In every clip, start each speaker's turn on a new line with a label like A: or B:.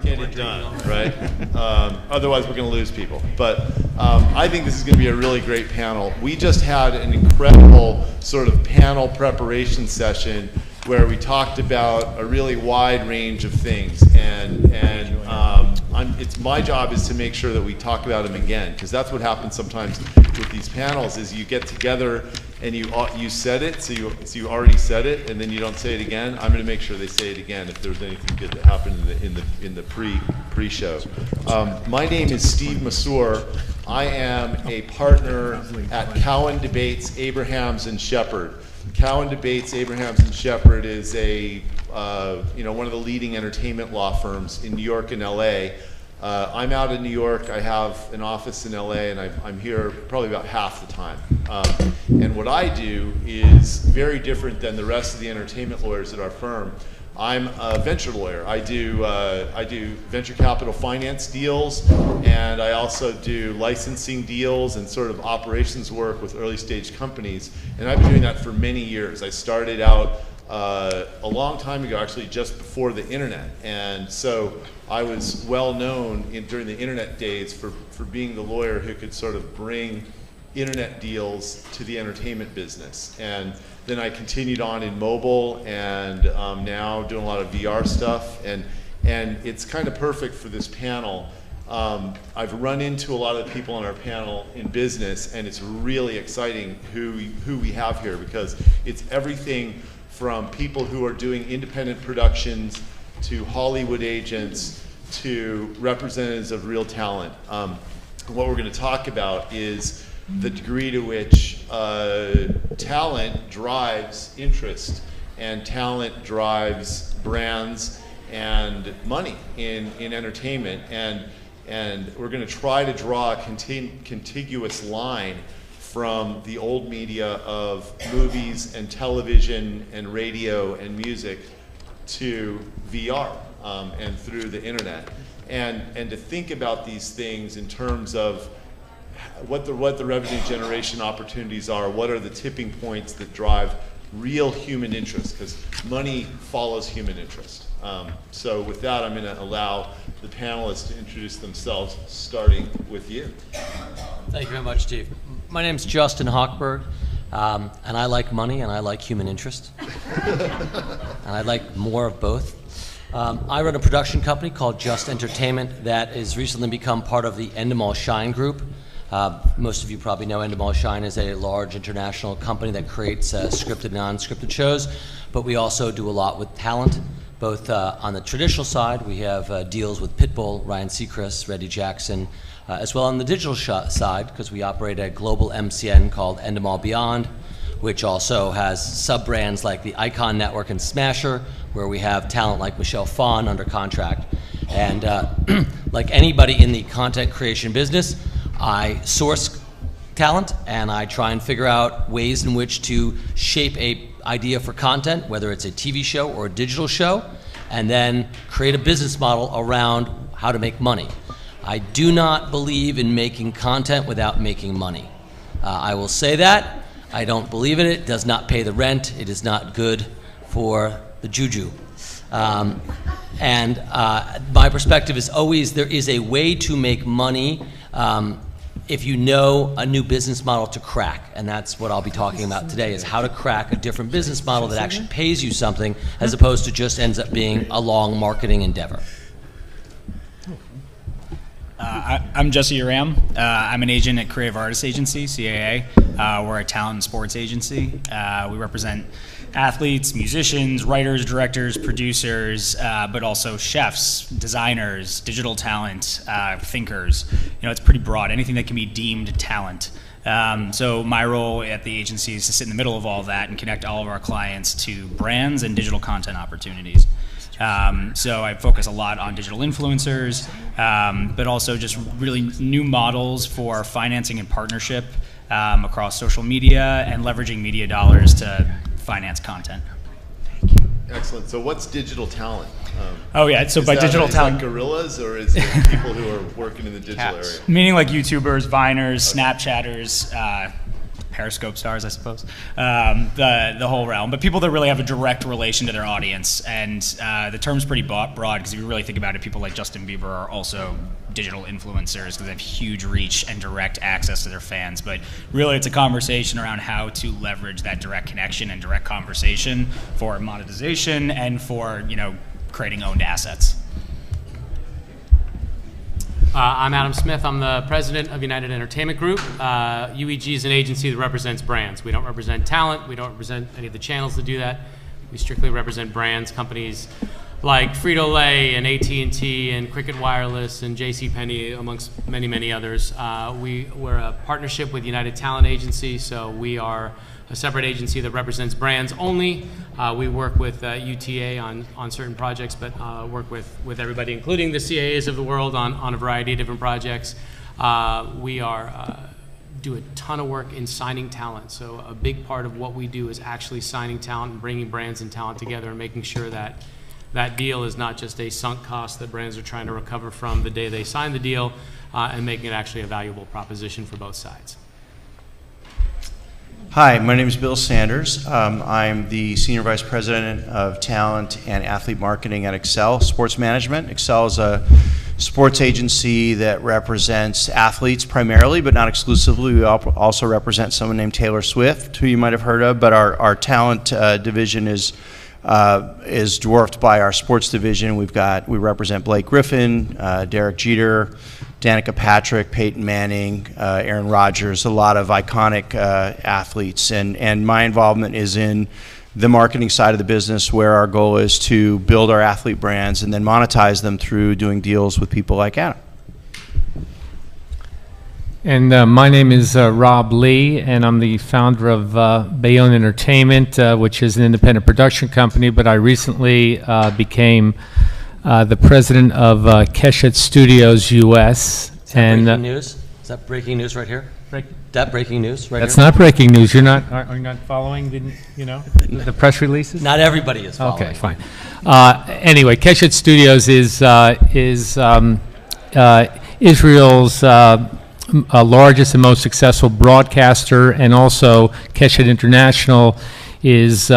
A: get it done, right? Otherwise, we're going to lose people. But I think this is going to be a really great panel. We just had an incredible sort of panel preparation session where we talked about a really wide range of things, and it's my job is to make sure that we talk about them again, because that's what happens sometimes with these panels is you get together and you said it, so you already said it, and then you don't say it again. I'm going to make sure they say it again if there's anything good that happened in the pre-show. My name is Steve Masur. I am a partner at Cowen Debates, Abrahams and Shepherd. Cowen Debates, Abrahams and Shepherd is one of the leading entertainment law firms in New York and LA. I'm out in New York. I have an office in LA, and I'm here probably about half the time. And what I do is very different than the rest of the entertainment lawyers at our firm. I'm a venture lawyer. I do venture capital finance deals, and I also do licensing deals and sort of operations work with early stage companies. And I've been doing that for many years. I started out a long time ago, actually just before the internet. And so I was well known during the internet days for being the lawyer who could sort of bring internet deals to the entertainment business. And then I continued on in mobile, and now doing a lot of VR stuff. And it's kind of perfect for this panel. I've run into a lot of the people on our panel in business, and it's really exciting who we have here, because it's everything from people who are doing independent productions to Hollywood agents to representatives of real talent. What we're going to talk about is the degree to which talent drives interest, and talent drives brands and money in entertainment. And we're going to try to draw a contiguous line from the old media of movies and television and radio and music to VR and through the internet. And to think about these things in terms of what the revenue generation opportunities are, what are the tipping points that drive real human interest, because money follows human interest. So with that, I'm going to allow the panelists to introduce themselves, starting with you.
B: Thank you very much, Steve. My name's Justin Hochberg, and I like money and I like human interest. And I like more of both. I run a production company called Just Entertainment that has recently become part of the Endemol Shine Group. Most of you probably know Endemol Shine is a large international company that creates scripted and non-scripted shows, but we also do a lot with talent, both on the traditional side. We have deals with Pitbull, Ryan Seacrest, Reddy Jackson, as well on the digital side, because we operate a global MCN called Endemol Beyond, which also has sub-brands like the Icon Network and Smasher, where we have talent like Michelle Phan under contract. And like anybody in the content creation business, I source talent and I try and figure out ways in which to shape a idea for content, whether it's a TV show or a digital show, and then create a business model around how to make money. I do not believe in making content without making money. I will say that. I don't believe in it. It does not pay the rent. It is not good for the juju. And my perspective is always there is a way to make money if you know a new business model to crack. And that's what I'll be talking about today, is how to crack a different business model that actually pays you something as opposed to just ends up being a long marketing endeavor.
C: I'm Jesse Uram. I'm an agent at Creative Artists Agency, CAA. We're a talent and sports agency. We represent athletes, musicians, writers, directors, producers, but also chefs, designers, digital talent, thinkers. You know, it's pretty broad, anything that can be deemed talent. So my role at the agency is to sit in the middle of all that and connect all of our clients to brands and digital content opportunities. So I focus a lot on digital influencers, but also just really new models for financing and partnership across social media and leveraging media dollars to finance content.
A: Excellent. So what's digital talent?
C: Oh yeah, so by digital talent,
A: is that gorillas, or is it people who are working in the digital area?
C: Meaning like YouTubers, Viners, Snapchatters, Periscope stars, I suppose, the whole realm, but people that really have a direct relation to their audience. And the term's pretty broad, because if you really think about it, people like Justin Bieber are also digital influencers because they have huge reach and direct access to their fans. But really, it's a conversation around how to leverage that direct connection and direct conversation for monetization and for, creating owned assets.
D: I'm Adam Smith. I'm the president of United Entertainment Group. UEG is an agency that represents brands. We don't represent talent. We don't represent any of the channels that do that. We strictly represent brands, companies like Frito-Lay and AT&T and Cricket Wireless and JCPenney, amongst many, many others. We're a partnership with United Talent Agency, so we are a separate agency that represents brands only. We work with UTA on certain projects, but work with everybody, including the CAAs of the world, on a variety of different projects. We do a ton of work in signing talent. So a big part of what we do is actually signing talent and bringing brands and talent together and making sure that that deal is not just a sunk cost that brands are trying to recover from the day they sign the deal, and making it actually a valuable proposition for both sides.
E: Hi, my name is Bill Sanders. I'm the Senior Vice President of Talent and Athlete Marketing at Excel Sports Management. Excel is a sports agency that represents athletes primarily, but not exclusively. We also represent someone named Taylor Swift, who you might have heard of, but our talent division is dwarfed by our sports division. We represent Blake Griffin, Derek Jeter, Danica Patrick, Peyton Manning, Aaron Rodgers, a lot of iconic athletes. And my involvement is in the marketing side of the business, where our goal is to build our athlete brands and then monetize them through doing deals with people like Adam.
F: And my name is Rob Lee, and I'm the founder of Bayonne Entertainment, which is an independent production company, but I recently became the president of Keshet Studios US.
B: Is that breaking news? Is that breaking news right here? That breaking news right
F: That's
B: here?
F: not breaking news. Are you not following the press releases?
B: Not everybody is following.
F: Okay, fine. Anyway, Keshet Studios is Israel's largest and most successful broadcaster, and also Keshet International is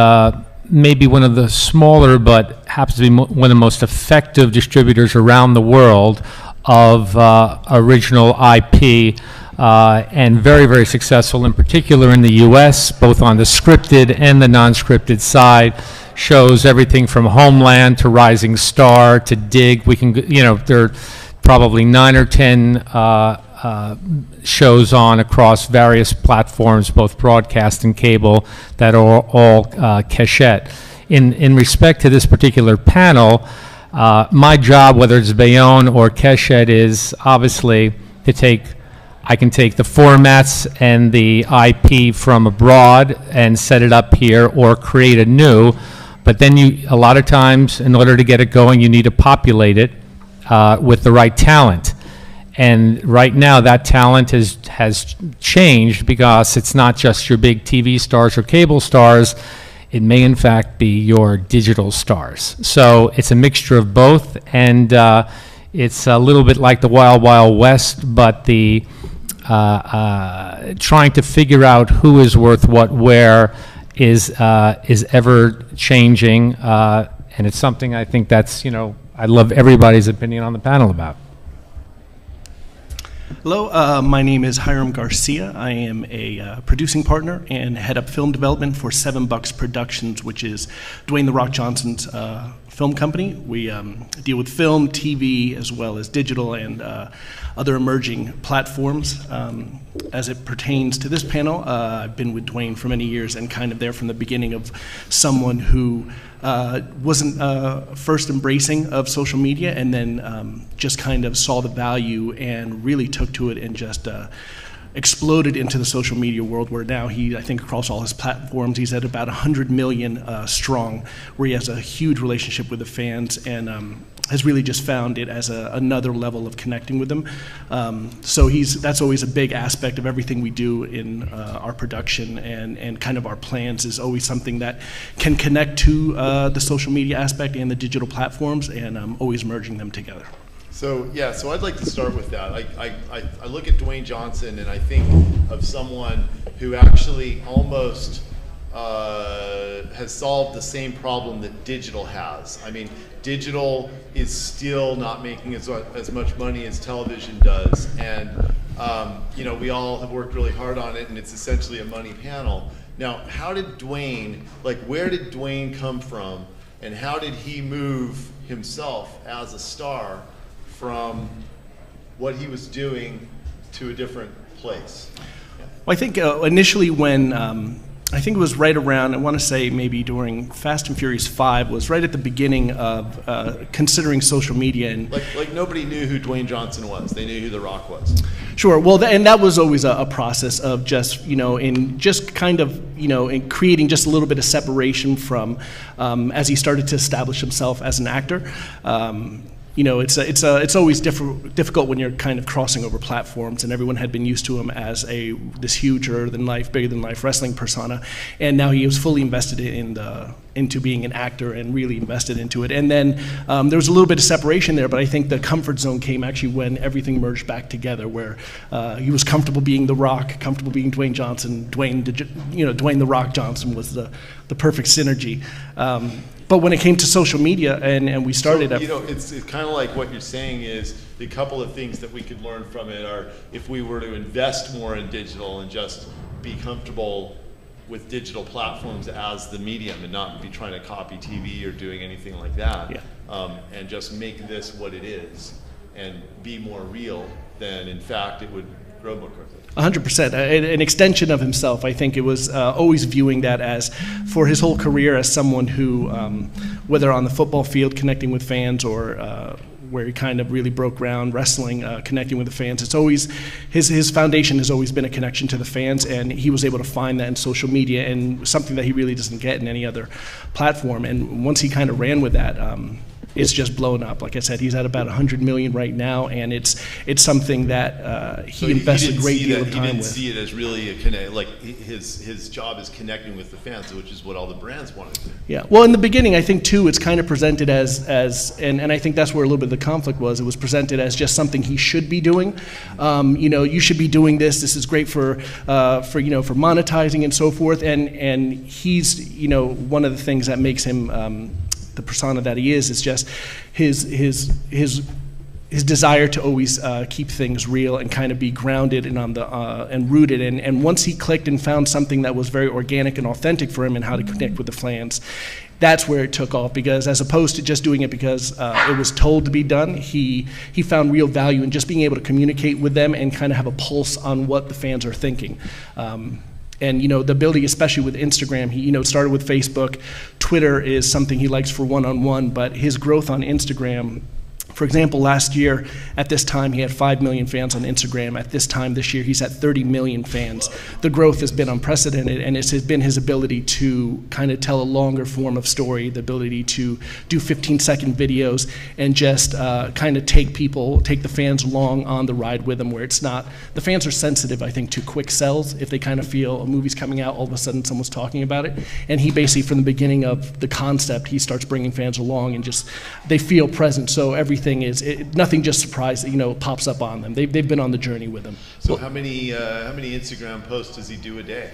F: maybe one of the smaller, but happens to be one of the most effective distributors around the world of original IP, and very, very successful, in particular in the U.S., both on the scripted and the non-scripted side. Shows everything from Homeland to Rising Star to Dig. We can, there are probably 9 or 10 shows on across various platforms, both broadcast and cable, that are all Keshet. In respect to this particular panel, my job, whether it's Bayonne or Keshet, is obviously to I can take the formats and the IP from abroad and set it up here, or create a new, but then a lot of times, in order to get it going, you need to populate it with the right talent. And right now, that talent has changed, because it's not just your big TV stars or cable stars. It may, in fact, be your digital stars. So it's a mixture of both, and it's a little bit like the Wild Wild West, but trying to figure out who is worth what where is ever changing, and it's something I think that's, I'd love everybody's opinion on the panel about.
G: Hello, my name is Hiram Garcia. I am a producing partner and head up film development for 7 Bucks Productions, which is Dwayne "The Rock" Johnson's film company. We deal with film, TV, as well as digital and other emerging platforms. As it pertains to this panel, I've been with Dwayne for many years, and kind of there from the beginning of someone who wasn't first embracing of social media, and then just kind of saw the value and really took to it, and just exploded into the social media world, where now I think across all his platforms, he's at about 100 million strong, where he has a huge relationship with the fans, and has really just found it as another level of connecting with them. So that's always a big aspect of everything we do in our production, and kind of our plans is always something that can connect to the social media aspect and the digital platforms, and always merging them together.
A: So yeah, so I'd like to start with that. I look at Dwayne Johnson and I think of someone who actually almost has solved the same problem that digital has. I mean, digital is still not making as much money as television does, and you know, we all have worked really hard on it, and it's essentially a money panel. Now, how did Dwayne, like, where did Dwayne come from, and how did he move himself as a star from what he was doing to a different place?
G: Well, I think initially when, I think it was right around, I want to say maybe during Fast and Furious 5, was right at the beginning of considering social media. And
A: like nobody knew who Dwayne Johnson was. They knew who The Rock was.
G: Sure. Well, and that was always a process of just, you know, in just kind of, you know, in creating just a little bit of separation from, as he started to establish himself as an actor. You know, it's always difficult when you're kind of crossing over platforms, and everyone had been used to him as this huger than life, bigger than life wrestling persona, and now he was fully invested into being an actor and really invested into it. And then there was a little bit of separation there, but I think the comfort zone came actually when everything merged back together, where he was comfortable being The Rock, comfortable being Dwayne Johnson. Dwayne The Rock Johnson was the perfect synergy. But when it came to social media, and we started,
A: so, you know, it's kind of like what you're saying is the couple of things that we could learn from it are if we were to invest more in digital and just be comfortable with digital platforms as the medium and not be trying to copy TV or doing anything like that,
G: yeah.
A: And just make this what it is and be more real, then in fact it would grow more quickly.
G: 100%. An extension of himself. I think it was always viewing that as, for his whole career, as someone who, whether on the football field connecting with fans or where he kind of really broke ground wrestling, connecting with the fans, it's always, his foundation has always been a connection to the fans, and he was able to find that in social media, and something that he really doesn't get in any other platform. And once he kind of ran with that, it's just blown up. Like I said, he's at about 100 million right now, and it's something that he invested a great deal of time with.
A: He didn't see it as really his job is connecting with the fans, which is what all the brands wanted to do.
G: Yeah. Well, in the beginning, I think too, it's kind of presented as and I think that's where a little bit of the conflict was. It was presented as just something he should be doing. You know, you should be doing this. This is great for monetizing and so forth. And he's, you know, one of the things that makes him the persona that he is just his desire to always keep things real and kind of be grounded and and rooted. And once he clicked and found something that was very organic and authentic for him and how to connect with the fans, that's where it took off. Because as opposed to just doing it because it was told to be done, he found real value in just being able to communicate with them and kind of have a pulse on what the fans are thinking. And, you know, the ability, especially with Instagram, he, you know, started with Facebook. Twitter is something he likes for one-on-one, but his growth on Instagram, for example, last year at this time he had 5 million fans on Instagram. At this time this year he's at 30 million fans. The growth has been unprecedented, and it's been his ability to kind of tell a longer form of story, the ability to do 15-second videos and just kind of take the fans along on the ride with them, where it's not, the fans are sensitive, I think, to quick sells. If they kind of feel a movie's coming out, all of a sudden someone's talking about it. And he basically, from the beginning of the concept, he starts bringing fans along and just, they feel present. So everything nothing just surprised, you know, pops up on them. They've been on the journey with him.
A: So how many Instagram posts does he do a day?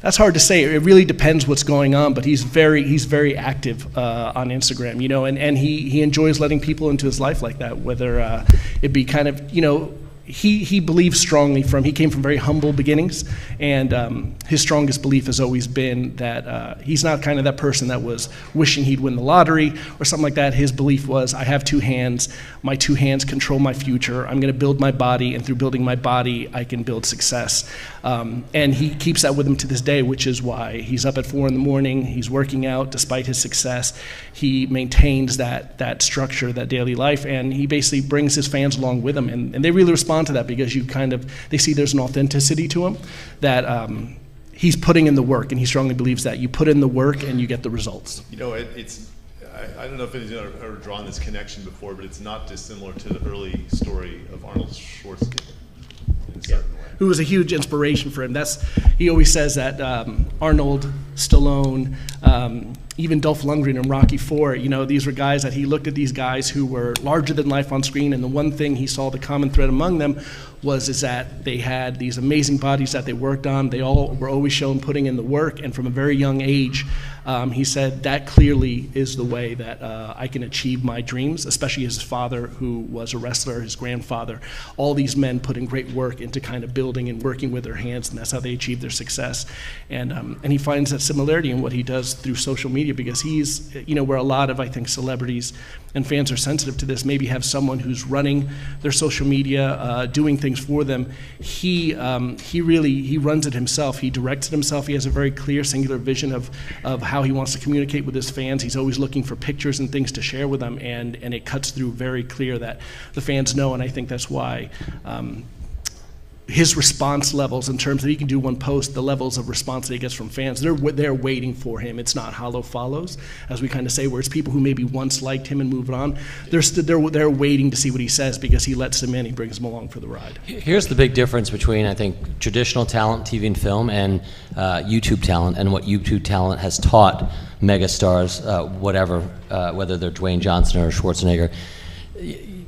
G: That's hard to say. It really depends what's going on, but he's very active on Instagram, you know, and he enjoys letting people into his life like that, whether it be kind of, you know, he believes strongly he came from very humble beginnings, and his strongest belief has always been that he's not kind of that person that was wishing he'd win the lottery or something like that. His belief was, I have two hands, my two hands control my future, I'm going to build my body, and through building my body I can build success. And he keeps that with him to this day, which is why he's up at 4 in the morning, he's working out despite his success, he maintains that structure, that daily life, and he basically brings his fans along with him, and they really respond to that because they see there's an authenticity to him, that he's putting in the work, and he strongly believes that you put in the work and you get the results.
A: You know, I don't know if anyone's ever drawn this connection before, but it's not dissimilar to the early story of Arnold Schwarzenegger in a certain way.
G: Who was a huge inspiration for him. He always says that Arnold Stallone, even Dolph Lundgren in Rocky IV. You know, these were guys that he looked at, these guys who were larger than life on screen, and the one thing he saw, the common thread among them, is that they had these amazing bodies that they worked on. They all were always shown putting in the work, and from a very young age, he said that clearly is the way that I can achieve my dreams, especially his father, who was a wrestler, his grandfather. All these men put in great work into kind of building and working with their hands, and that's how they achieve their success. And he finds that similarity in what he does through social media, because he's, you know, where a lot of, I think, celebrities and fans are sensitive to this, maybe have someone who's running their social media, doing things for them. He runs it himself. He directs it himself. He has a very clear, singular vision of how he wants to communicate with his fans. He's always looking for pictures and things to share with them, and it cuts through very clear that the fans know, and I think that's why his response levels, in terms of he can do one post, the levels of response that he gets from fans, they're waiting for him. It's not hollow follows, as we kind of say, whereas people who maybe once liked him and moved on, they're waiting to see what he says, because he lets them in, he brings them along for the ride.
B: Here's the big difference between, I think, traditional talent, TV and film, and YouTube talent, and what YouTube talent has taught megastars, whether they're Dwayne Johnson or Schwarzenegger.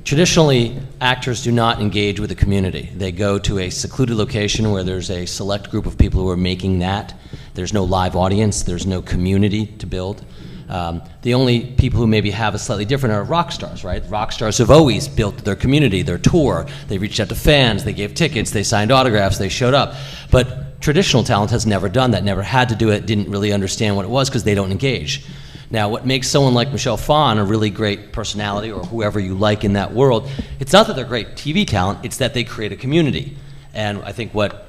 B: Traditionally, actors do not engage with the community. They go to a secluded location where there's a select group of people who are making that. There's no live audience. There's no community to build. The only people who maybe have a slightly different are rock stars, right? Rock stars have always built their community, their tour. They reached out to fans. They gave tickets. They signed autographs. They showed up. But traditional talent has never done that, never had to do it, didn't really understand what it was because they don't engage. Now, what makes someone like Michelle Phan a really great personality, or whoever you like in that world, it's not that they're great TV talent, it's that they create a community. And I think what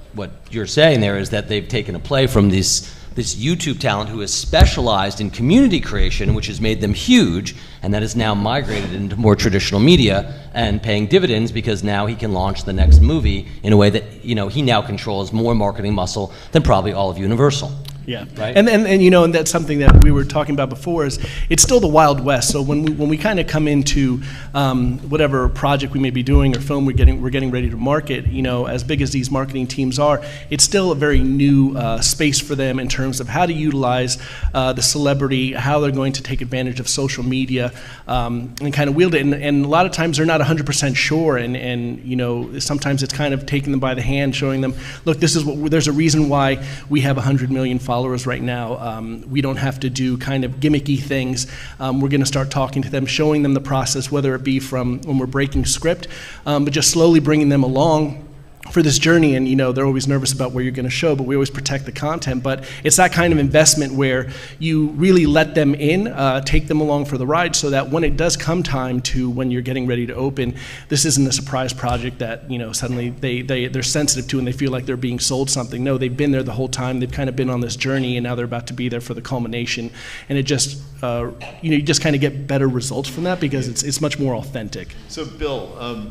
B: you're saying there is that they've taken a play from this YouTube talent who has specialized in community creation, which has made them huge, and that has now migrated into more traditional media and paying dividends, because now he can launch the next movie in a way that, you know, he now controls more marketing muscle than probably all of Universal.
G: Yeah,
B: right?
G: And you know, and that's something that we were talking about before, is it's still the Wild West. So when we kind of come into whatever project we may be doing or film we're getting ready to market, you know, as big as these marketing teams are, it's still a very new space for them in terms of how to utilize the celebrity, how they're going to take advantage of social media, and kind of wield it. And a lot of times they're not 100% sure, and you know, sometimes it's kind of taking them by the hand, showing them, look, this is what there's a reason why we have 100 million followers right now. We don't have to do kind of gimmicky things. We're going to start talking to them, showing them the process, whether it be from when we're breaking script, but just slowly bringing them along for this journey. And you know, they're always nervous about where you're going to show, but we always protect the content. But it's that kind of investment where you really let them in, take them along for the ride, so that when it does come time to when you're getting ready to open, this isn't a surprise project that, you know, suddenly they're sensitive to and they feel like they're being sold something. No, they've been there the whole time. They've kind of been on this journey, and now they're about to be there for the culmination. And it just, you know, you just kind of get better results from that, because it's much more authentic.
A: So Bill,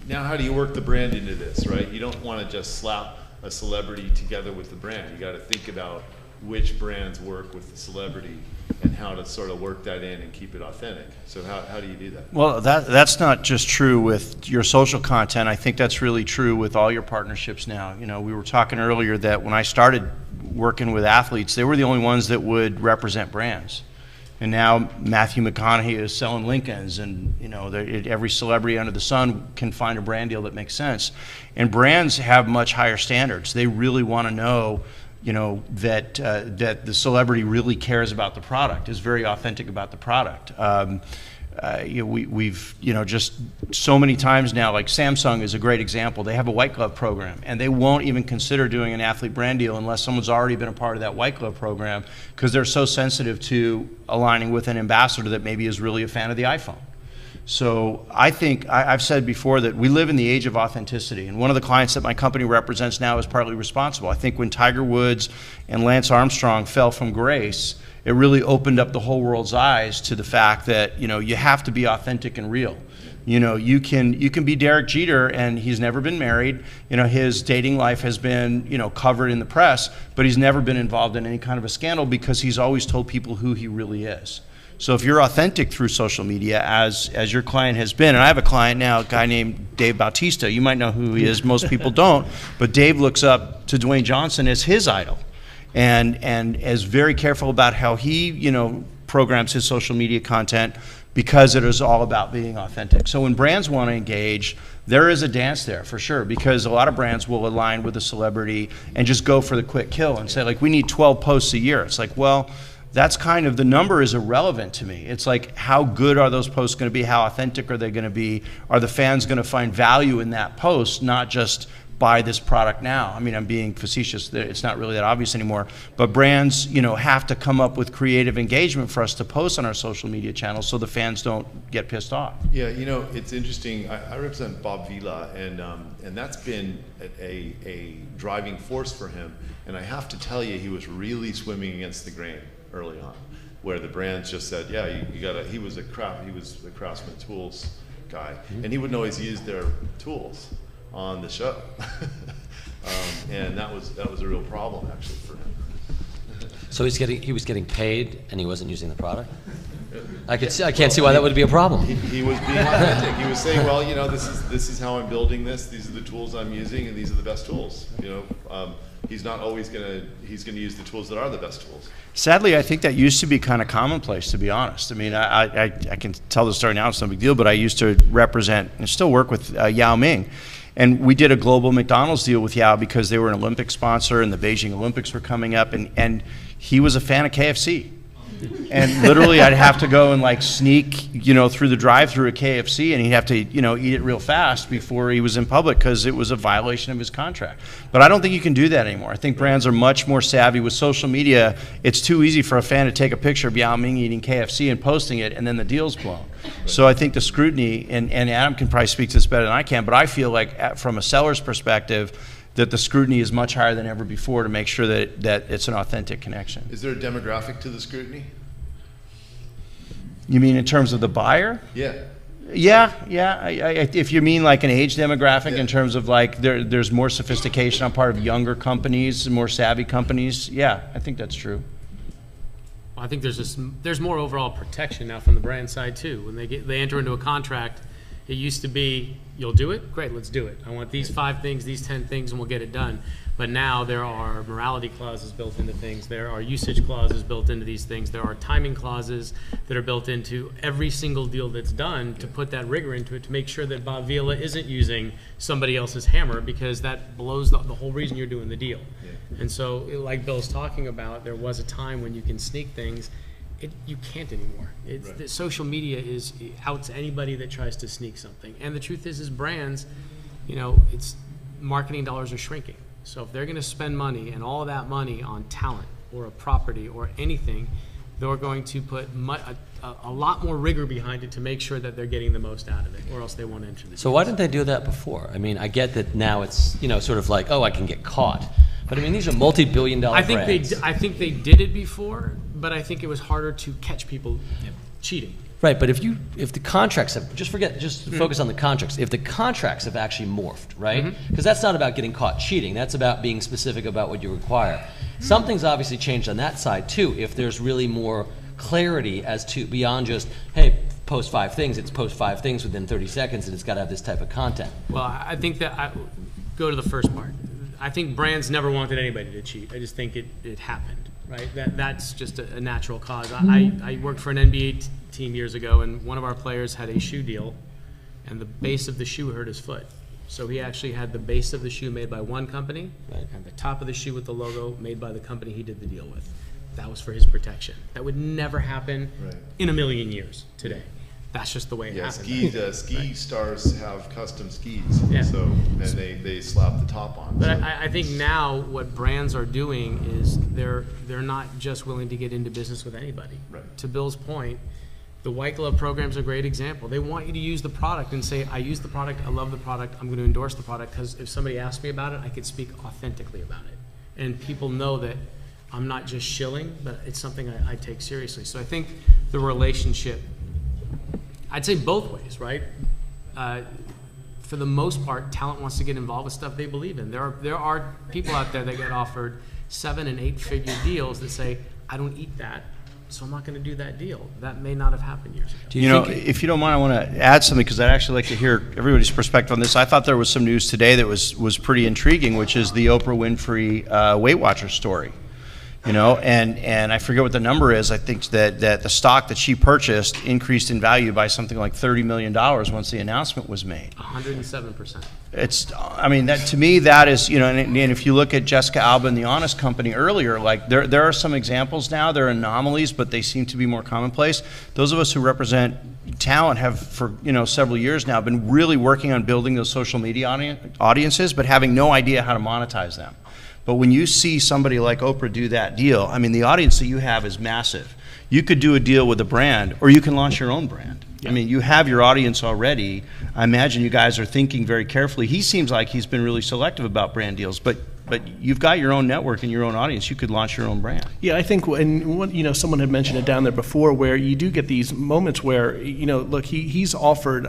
A: now how do you work the brand into this, right? You don't want to just slap a celebrity together with the brand. You got to think about which brands work with the celebrity and how to sort of work that in and keep it authentic. So how do you do that?
E: Well, that's not just true with your social content. I think that's really true with all your partnerships now. You know, we were talking earlier that when I started working with athletes, they were the only ones that would represent brands. And now Matthew McConaughey is selling Lincolns, and you know, every celebrity under the sun can find a brand deal that makes sense. And brands have much higher standards. They really want to know, you know, that the celebrity really cares about the product, is very authentic about the product. You know, we've, you know, just so many times now, like Samsung is a great example. They have a white glove program, and they won't even consider doing an athlete brand deal unless someone's already been a part of that white glove program, because they're so sensitive to aligning with an ambassador that maybe is really a fan of the iPhone. So I think, I've said before that we live in the age of authenticity, and one of the clients that my company represents now is partly responsible. I think when Tiger Woods and Lance Armstrong fell from grace, it really opened up the whole world's eyes to the fact that, you know, you have to be authentic and real. You know, you can be Derek Jeter, and he's never been married. You know, his dating life has been, you know, covered in the press, but he's never been involved in any kind of a scandal, because he's always told people who he really is. So if you're authentic through social media, as your client has been, and I have a client now, a guy named Dave Bautista. You might know who he is, most people don't, but Dave looks up to Dwayne Johnson as his idol. and is very careful about how he, programs his social media content, because it is all about being authentic. So when brands want to engage, there is a dance there for sure, because a lot of brands will align with a celebrity and just go for the quick kill and say, like, we need 12 posts a year. It's like, well, that's kind of, the number is irrelevant to me. It's like, how good are those posts going to be? How authentic are they going to be? Are the fans going to find value in that post, not just buy this product now? I mean, I'm being facetious. It's not really that obvious anymore. But brands, have to come up with creative engagement for us to post on our social media channels so the fans don't get pissed off.
A: Yeah, it's interesting. I represent Bob Vila, and that's been a driving force for him. And I have to tell you, he was really swimming against the grain early on, where the brands just said, yeah, you gotta. He was a Craftsman Tools guy, and he wouldn't always use their tools on the show, and that was a real problem actually for him.
B: So he was getting paid and he wasn't using the product? I can't see why that would be a problem.
A: He was being authentic. He was saying, well, this is how I'm building this. These are the tools I'm using, and these are the best tools. He's not always he's gonna use the tools that are the best tools.
E: Sadly, I think that used to be kind of commonplace, to be honest. I mean, I can tell the story now, it's no big deal, but I used to represent and still work with Yao Ming. And we did a global McDonald's deal with Yao because they were an Olympic sponsor and the Beijing Olympics were coming up, and he was a fan of KFC. And literally I'd have to go and like sneak, through the drive-through at KFC, and he'd have to, eat it real fast before he was in public because it was a violation of his contract. But I don't think you can do that anymore. I think brands are much more savvy with social media. It's too easy for a fan to take a picture of Yao Ming eating KFC and posting it, and then the deal's blown. So I think the scrutiny, and Adam can probably speak to this better than I can, but I feel like from a seller's perspective, that the scrutiny is much higher than ever before to make sure that it's an authentic connection.
A: Is there a demographic to the scrutiny?
E: You mean in terms of the buyer?
A: Yeah.
E: Yeah. If you mean like an age demographic, in terms of like there's more sophistication on part of younger companies, more savvy companies, yeah, I think that's true.
D: Well, I think there's more overall protection now from the brand side too. When they enter into a contract, it used to be, you'll do it? Great, let's do it. I want these 5 things, these 10 things, and we'll get it done. But now there are morality clauses built into things. There are usage clauses built into these things. There are timing clauses that are built into every single deal that's done to put that rigor into it to make sure that Bob Vila isn't using somebody else's hammer, because that blows the whole reason you're doing the deal. Yeah. And so, like Bill's talking about, there was a time when you can sneak things. You can't anymore. Right. Social media is out to anybody that tries to sneak something. And the truth is brands, it's marketing dollars are shrinking. So if they're going to spend money and all of that money on talent or a property or anything, they're going to put a lot more rigor behind it to make sure that they're getting the most out of it, or else they won't enter the deal.
B: So why didn't they do that before? I mean, I get that now it's sort of like, oh, I can get caught. But I mean, these are multi-billion-dollar brands.
D: I think they did it before, but I think it was harder to catch people cheating.
B: Right, but if the contracts have, focus on the contracts. If the contracts have actually morphed, right? Because that's not about getting caught cheating. That's about being specific about what you require. Something's obviously changed on that side too. If there's really more clarity as to beyond just, hey, post 5 things. It's post 5 things within 30 seconds, and it's got to have this type of content.
D: Well, I think that go to the first part. I think brands never wanted anybody to cheat. I just think it happened, right? That's just a natural cause. I worked for an NBA team years ago, and one of our players had a shoe deal, and the base of the shoe hurt his foot. So he actually had the base of the shoe made by one company, and the top of the shoe with the logo made by the company he did the deal with. That was for his protection. That would never happen in a million years today. That's just the way it happened.
A: Ski stars have custom skis,
D: Yeah.
A: so and they slap the top on.
D: But
A: so.
D: I think now what brands are doing is they're not just willing to get into business with anybody.
A: Right.
D: To Bill's point, the White Glove program is a great example. They want you to use the product and say, I use the product, I love the product, I'm going to endorse the product, because if somebody asks me about it, I could speak authentically about it. And people know that I'm not just shilling, but it's something I take seriously. So I think the relationship, I'd say both ways, right? For the most part, talent wants to get involved with stuff they believe in. There are people out there that get offered 7- and 8-figure deals that say, I don't eat that, so I'm not going to do that deal. That may not have happened years ago.
E: If you don't mind, I want to add something, because I'd actually like to hear everybody's perspective on this. I thought there was some news today that was pretty intriguing, which is the Oprah Winfrey Weight Watchers story. You know, and I forget what the number is. I think that the stock that she purchased increased in value by something like $30 million once the announcement was made.
D: 107%.
E: I mean, that to me, that is, you know, and if you look at Jessica Alba and The Honest Company earlier, like there are some examples now, there are anomalies, but they seem to be more commonplace. Those of us who represent talent have, for, you know, several years now, been really working on building those social media audiences, but having no idea how to monetize them. But when you see somebody like Oprah do that deal, I mean, the audience that you have is massive. You could do a deal with a brand, or you can launch your own brand. I mean, you have your audience already. I imagine you guys are thinking very carefully. He seems like he's been really selective about brand deals, but you've got your own network and your own audience. You could launch your own brand.
G: Yeah, I think, and you know, someone had mentioned it down there before, where you do get these moments where, you know, look, he's offered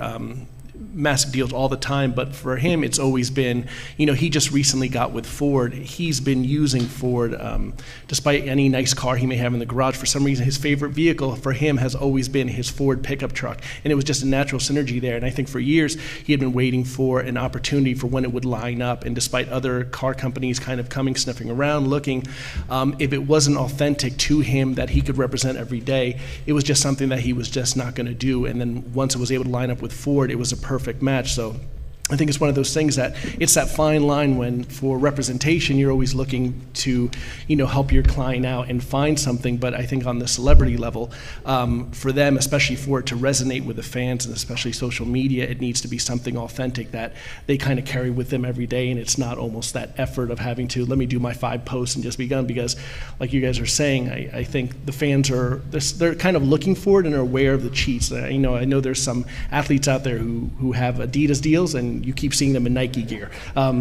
G: massive deals all the time, but for him, it's always been, you know, he just recently got with Ford. He's been using Ford, despite any nice car he may have in the garage. For some reason, his favorite vehicle for him has always been his Ford pickup truck, and it was just a natural synergy there. And I think for years, he had been waiting for an opportunity for when it would line up, and despite other car companies kind of coming, sniffing around, looking, if it wasn't authentic to him that he could represent every day, it was just something that he was just not going to do. And then once it was able to line up with Ford, it was a perfect match. So I think it's one of those things that it's that fine line when, for representation, you're always looking to, you know, help your client out and find something. But I think on the celebrity level, for them, especially for it to resonate with the fans and especially social media, it needs to be something authentic that they kind of carry with them every day. And it's not almost that effort of having to, let me do my 5 posts and just be done. Because like you guys are saying, I think the fans they're kind of looking for it and are aware of the cheats. I know there's some athletes out there who have Adidas deals, and you keep seeing them in Nike gear,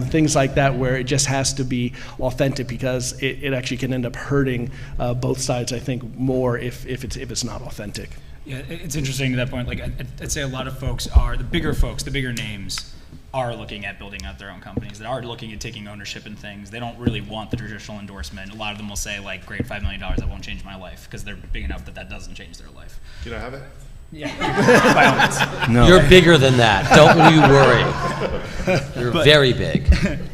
G: things like that, where it just has to be authentic, because it actually can end up hurting both sides, I think, more if it's not authentic.
C: Yeah, it's interesting to that point. Like, I'd say a lot of folks, the bigger names, are looking at building out their own companies. They are looking at taking ownership in things. They don't really want the traditional endorsement. A lot of them will say, like, great, $5 million, that won't change my life, because they're big enough that doesn't change their life.
A: Can I have it?
C: Yeah. By all means.
E: No.
B: You're bigger than that. Don't you worry. You're very big.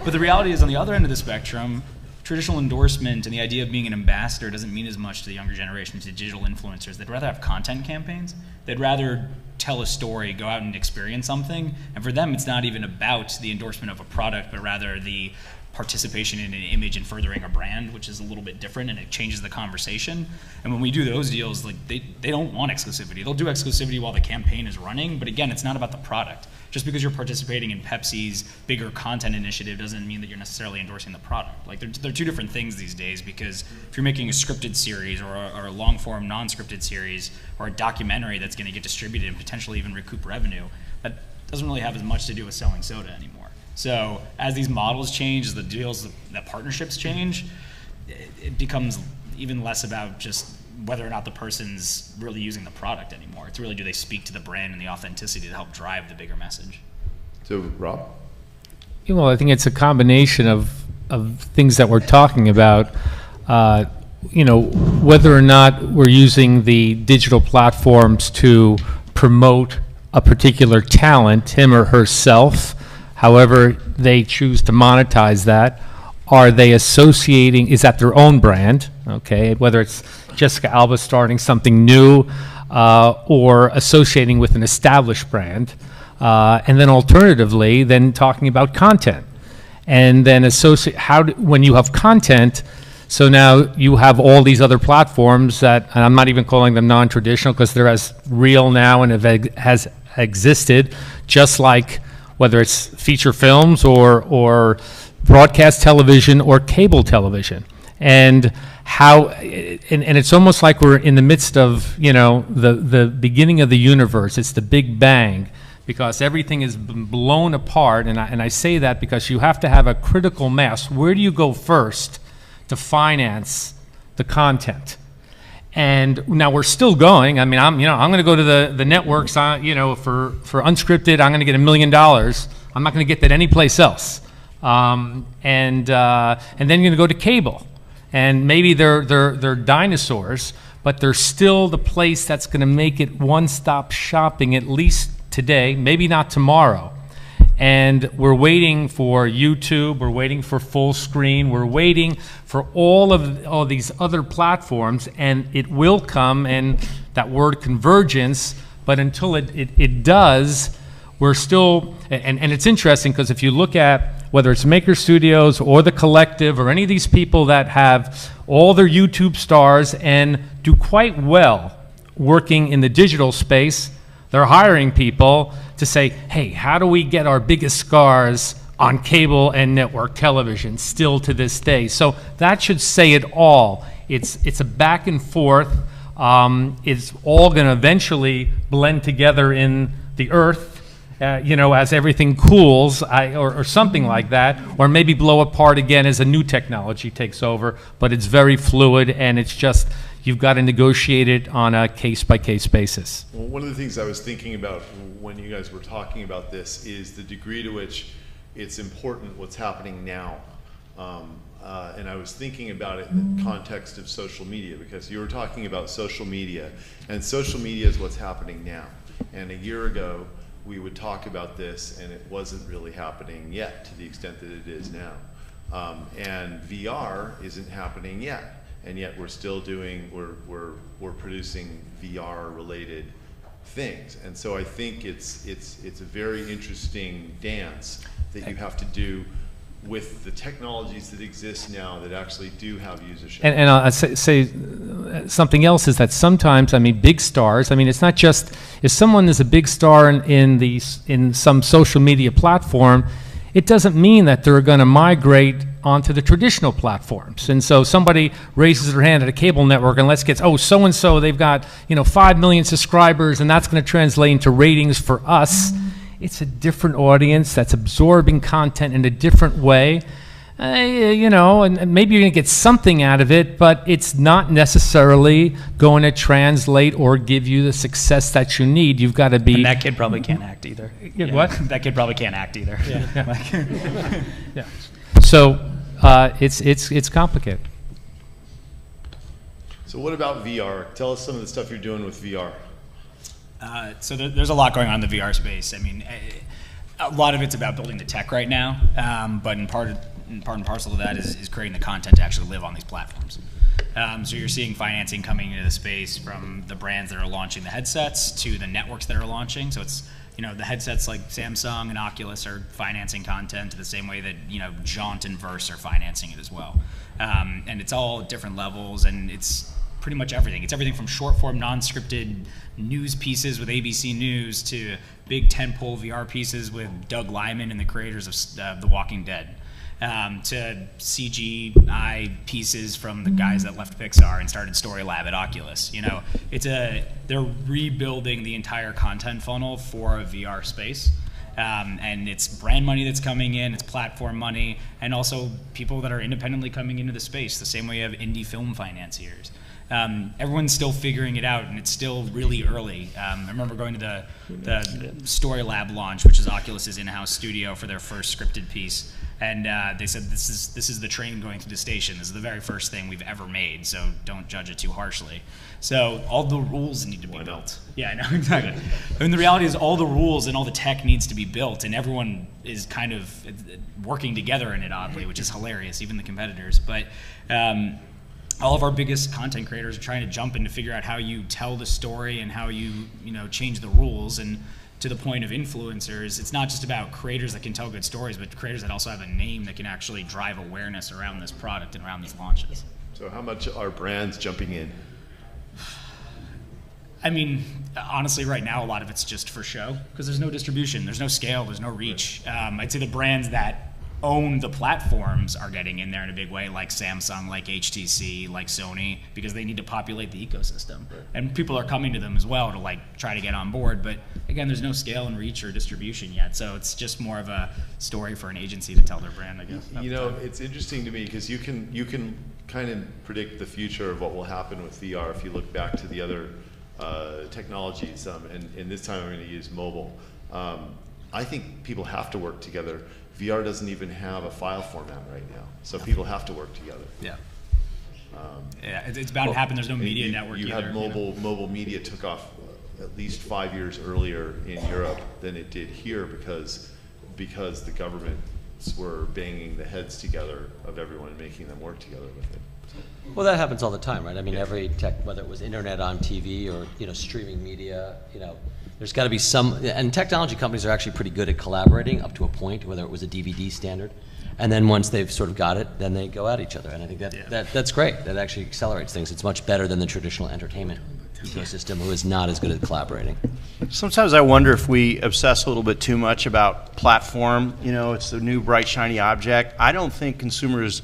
C: But the reality is, on the other end of the spectrum, traditional endorsement and the idea of being an ambassador doesn't mean as much to the younger generation, to digital influencers. They'd rather have content campaigns. They'd rather tell a story, go out and experience something. And for them, it's not even about the endorsement of a product, but rather the participation in an image and furthering a brand, which is a little bit different, and it changes the conversation. And when we do those deals, like, they don't want exclusivity. They'll do exclusivity while the campaign is running, but again, it's not about the product. Just because you're participating in Pepsi's bigger content initiative doesn't mean that you're necessarily endorsing the product. Like, they're two different things these days, because if you're making a scripted series or a long-form non-scripted series or a documentary that's going to get distributed and potentially even recoup revenue, that doesn't really have as much to do with selling soda anymore. So as these models change, as the deals, the partnerships change, it becomes even less about just whether or not the person's really using the product anymore. It's really, do they speak to the brand and the authenticity to help drive the bigger message?
A: So, Rob?
F: Well, I think it's a combination of things that we're talking about. You know, whether or not we're using the digital platforms to promote a particular talent, him or herself, however they choose to monetize that. Are they associating, is that their own brand, okay, whether it's Jessica Alba starting something new or associating with an established brand, and then alternatively, then talking about content. And then when you have content, so now you have all these other platforms that, and I'm not even calling them non-traditional because they're as real now and has existed, just like whether it's feature films or broadcast television or cable television. And it's almost like we're in the midst of, you know, the beginning of the universe. It's the Big Bang, because everything has been blown apart. And I say that because you have to have a critical mass. Where do you go first to finance the content? And now we're still going. I mean, I'm going to go to the networks, you know, for unscripted. I'm going to get $1 million. I'm not going to get that anyplace else. And then you're going to go to cable, and maybe they're dinosaurs, but they're still the place that's going to make it one-stop shopping, at least today, maybe not tomorrow. and we're waiting for YouTube, we're waiting for full screen, we're waiting for all these other platforms, and it will come, and that word convergence, but until it does, we're still, and it's interesting because if you look at whether it's Maker Studios or The Collective or any of these people that have all their YouTube stars and do quite well working in the digital space, they're hiring people to say, hey, how do we get our biggest stars on cable and network television still to this day? So that should say it all. It's a back and forth. It's all going to eventually blend together in the earth, as everything cools, or something like that, or maybe blow apart again as a new technology takes over. But it's very fluid, and it's just, you've got to negotiate it on a case-by-case basis.
A: Well, one of the things I was thinking about when you guys were talking about this is the degree to which it's important what's happening now. And I was thinking about it in the context of social media, because you were talking about social media, and social media is what's happening now. And a year ago, we would talk about this, and it wasn't really happening yet to the extent that it is now. And VR isn't happening yet, and yet we're still doing, we're producing VR-related things. And so I think it's a very interesting dance that you have to do with the technologies that exist now that actually do have usership.
F: And I'll say something else is that sometimes, big stars, it's not just, if someone is a big star in some social media platform, it doesn't mean that they're going to migrate onto the traditional platforms. And so somebody raises their hand at a cable network and let's get, so-and-so, they've got 5 million subscribers, and that's going to translate into ratings for us. It's a different audience that's absorbing content in a different way, and maybe you're going to get something out of it, but it's not necessarily going to translate or give you the success that you need. You've got to be.
C: And that kid probably can't act either.
F: What?
C: That kid probably can't act either.
F: Yeah. So it's complicated.
A: So what about VR? Tell us some of the stuff you're doing with VR.
C: So there's a lot going on in the VR space. A lot of it's about building the tech right now, but in part and parcel of that is creating the content to actually live on these platforms. So you're seeing financing coming into the space from the brands that are launching the headsets to the networks that are launching. So it's, the headsets like Samsung and Oculus are financing content the same way that, Jaunt and Verse are financing it as well. And it's all at different levels, and it's pretty much everything. It's everything from short-form, non-scripted news pieces with ABC News to big tentpole VR pieces with Doug Liman and the creators of The Walking Dead, to CGI pieces from the guys that left Pixar and started Storylab at Oculus. They're rebuilding the entire content funnel for a VR space. And it's brand money that's coming in, it's platform money, and also people that are independently coming into the space, the same way you have indie film financiers. Everyone's still figuring it out, and it's still really early. I remember going to the Storylab launch, which is Oculus's in-house studio for their first scripted piece, and they said this is the train going through the station. This is the very first thing we've ever made, so don't judge it too harshly. So all the rules need to be built. Yeah, I know, exactly. The reality is all the rules and all the tech needs to be built, and everyone is kind of working together in it oddly, which is hilarious, even the competitors. But all of our biggest content creators are trying to jump in to figure out how you tell the story and how you change the rules. And to the point of influencers, it's not just about creators that can tell good stories, but creators that also have a name that can actually drive awareness around this product and around these launches.
A: So how much are brands jumping in?
C: Honestly, right now, a lot of it's just for show, because there's no distribution, there's no scale, there's no reach. I'd say the brands that own the platforms are getting in there in a big way, like Samsung, like HTC, like Sony, because they need to populate the ecosystem. Right. And people are coming to them as well to try to get on board. But again, there's no scale and reach or distribution yet. So it's just more of a story for an agency to tell their brand, I guess.
A: It's interesting to me because you can kind of predict the future of what will happen with VR if you look back to the other technologies. And this time I'm going to use mobile. I think people have to work together. VR doesn't even have a file format right now, so people have to work together.
C: Yeah. It's bound to happen. There's no media network either.
A: You had mobile media took off at least 5 years earlier in Europe than it did here because because the governments were banging the heads together of everyone and making them work together with it.
B: Well, that happens all the time, right? I mean, every tech, whether it was internet on TV or, streaming media, there's got to be some, and technology companies are actually pretty good at collaborating up to a point, whether it was a DVD standard. And then once they've sort of got it, then they go at each other. And I think that's great. That actually accelerates things. It's much better than the traditional entertainment ecosystem, who is not as good at collaborating.
E: Sometimes I wonder if we obsess a little bit too much about platform. It's the new bright, shiny object. I don't think consumers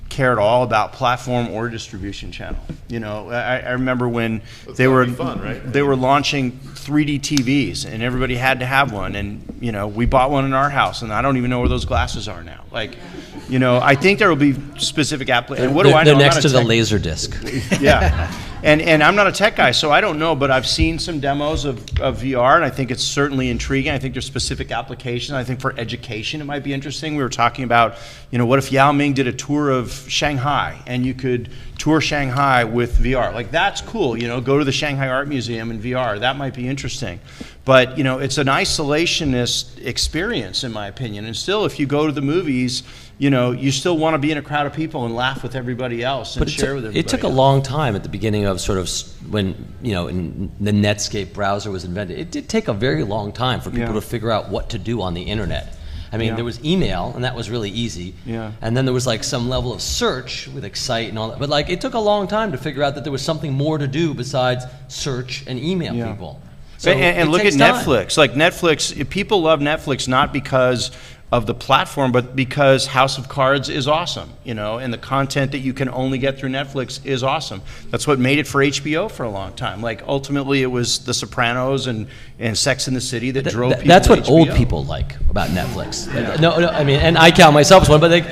E: care at all about platform or distribution channel. I remember when they were
A: fun, right?
E: they were launching 3D TVs, and everybody had to have one. And we bought one in our house, and I don't even know where those glasses are now. I think there will be specific applications. What do I know?
B: They're
E: I'm
B: next
E: not
B: to
E: a
B: the
E: tech-
B: laser disc.
E: Yeah. And I'm not a tech guy, so I don't know, but I've seen some demos of VR, and I think it's certainly intriguing. I think there's specific applications. I think for education it might be interesting. We were talking about, what if Yao Ming did a tour of Shanghai, and you could tour Shanghai with VR? That's cool, go to the Shanghai Art Museum in VR. That might be interesting. But, it's an isolationist experience, in my opinion. And still, if you go to the movies, you still want to be in a crowd of people and laugh with everybody else and share with everybody.
B: It took a long time at the beginning of sort of when, in the Netscape browser was invented. It did take a very long time for people to figure out what to do on the internet. I mean, there was email, and that was really easy.
E: Yeah.
B: And then there was some level of search with Excite and all that. But it took a long time to figure out that there was something more to do besides search and email people. So
E: and look at
B: takes time.
E: Netflix. Netflix, people love Netflix not because of the platform, but because House of Cards is awesome, and the content that you can only get through Netflix is awesome. That's what made it for HBO for a long time. Ultimately, it was The Sopranos and Sex and the City that drove people
B: That's
E: to
B: what
E: HBO.
B: old people like about Netflix. No, I mean, and I count myself as one, but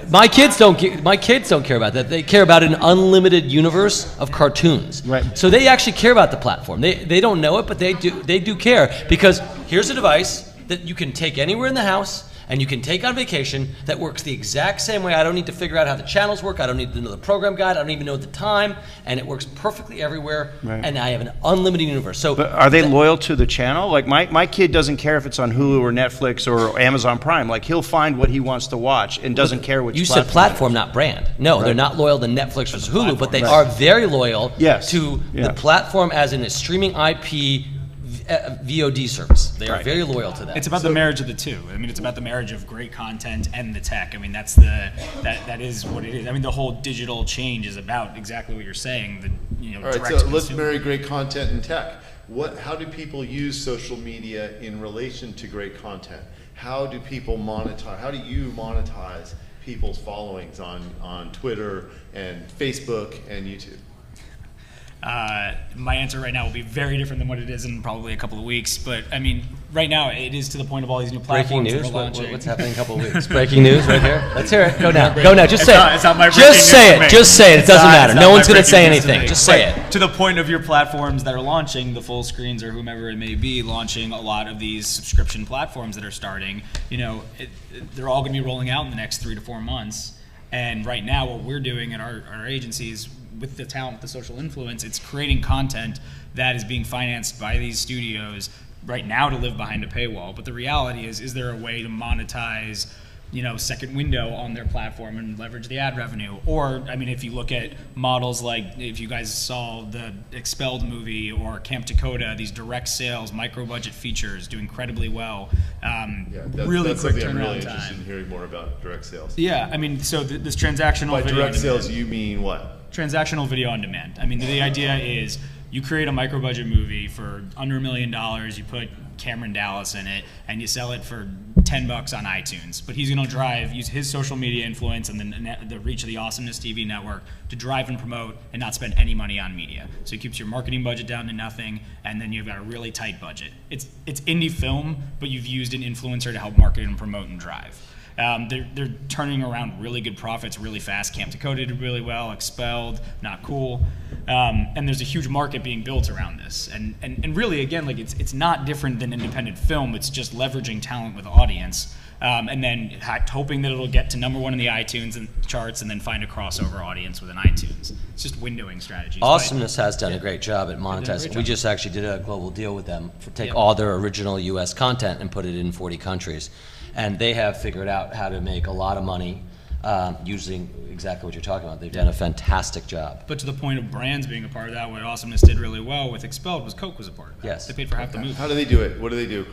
B: my kids don't care about that. They care about an unlimited universe of cartoons.
E: Right.
B: So they actually care about the platform. They don't know it, but they do care, because here's a device that you can take anywhere in the house and you can take on vacation that works the exact same way. I don't need to figure out how the channels work. I don't need to know the program guide. I don't even know the time, and it works perfectly everywhere.
E: Right.
B: And I have an unlimited universe. So,
E: But are they loyal to the channel? My kid doesn't care if it's on Hulu or Netflix or Amazon Prime. He'll find what he wants to watch and doesn't care which
B: you said platform, not brand. No, they're not loyal to Netflix or Hulu, but they are very loyal to the platform as in a streaming IP VOD service. They are very loyal to that.
C: It's about the marriage of the two. I mean, it's about the marriage of great content and the tech. I mean, that is what it is. I mean, the whole digital change is about exactly what you're saying.
A: All right, so let's marry great content and tech. How do people use social media in relation to great content? How do people monetize? How do you monetize people's followings on Twitter and Facebook and YouTube?
C: My answer right now will be very different than what it is in probably a couple of weeks. But I mean, right now it is to the point of all these new
B: Breaking
C: platforms
B: news?
C: that we're launching.
B: What's happening in a couple of weeks? Breaking news right here. Let's hear it. Go now. Go now. Just say it.
C: It's not my breaking
B: Just say
C: news for
B: it.
C: me.
B: Just say it. It doesn't matter.
C: It's not
B: No
C: my
B: one's going to
C: breaking
B: say
C: news to
B: anything.
C: me.
B: Just say it.
C: To the point of your platforms that are launching, the full screens or whomever it may be, launching a lot of these subscription platforms that are starting. They're all going to be rolling out in the next 3 to 4 months. And right now, what we're doing at our agencies with the talent, with the social influence, it's creating content that is being financed by these studios right now to live behind a paywall. But the reality is there a way to monetize, second window on their platform and leverage the ad revenue? Or, I mean, if you look at models like, if you guys saw the Expelled movie or Camp Dakota, these direct sales, micro budget features do incredibly well. Really
A: that's
C: quick
A: something I'm really
C: turnaround
A: interested in
C: time.
A: hearing more about direct sales.
C: Yeah, I mean, so this transactional
A: By
C: video
A: direct
C: on demand.
A: sales, you mean what?
C: Transactional video on demand. I mean, the idea is you create a micro budget movie for under $1 million, you put Cameron Dallas in it, and you sell it for $10 on iTunes. But he's going to use his social media influence and the reach of the Awesomeness TV network to drive and promote and not spend any money on media. So he keeps your marketing budget down to nothing, and then you've got a really tight budget. It's indie film, but you've used an influencer to help market and promote and drive. They're turning around really good profits really fast. Camp Dakota did really well. Expelled, not cool. And there's a huge market being built around this. And really, again, it's not different than independent film. It's just leveraging talent with audience. And then hoping that it'll get to #1 in the iTunes and charts, and then find a crossover audience within iTunes. It's just windowing strategies.
B: Awesomeness has done a great job at monetizing. We just actually did a global deal with them to take all their original U.S. content and put it in 40 countries. and they have figured out how to make a lot of money using exactly what you're talking about. They've done a fantastic job.
C: But to the point of brands being a part of that, what Awesomeness did really well with Expelled was Coke was a part of that.
B: Yes.
C: They paid for half the movie.
A: How do they do it? What do they do?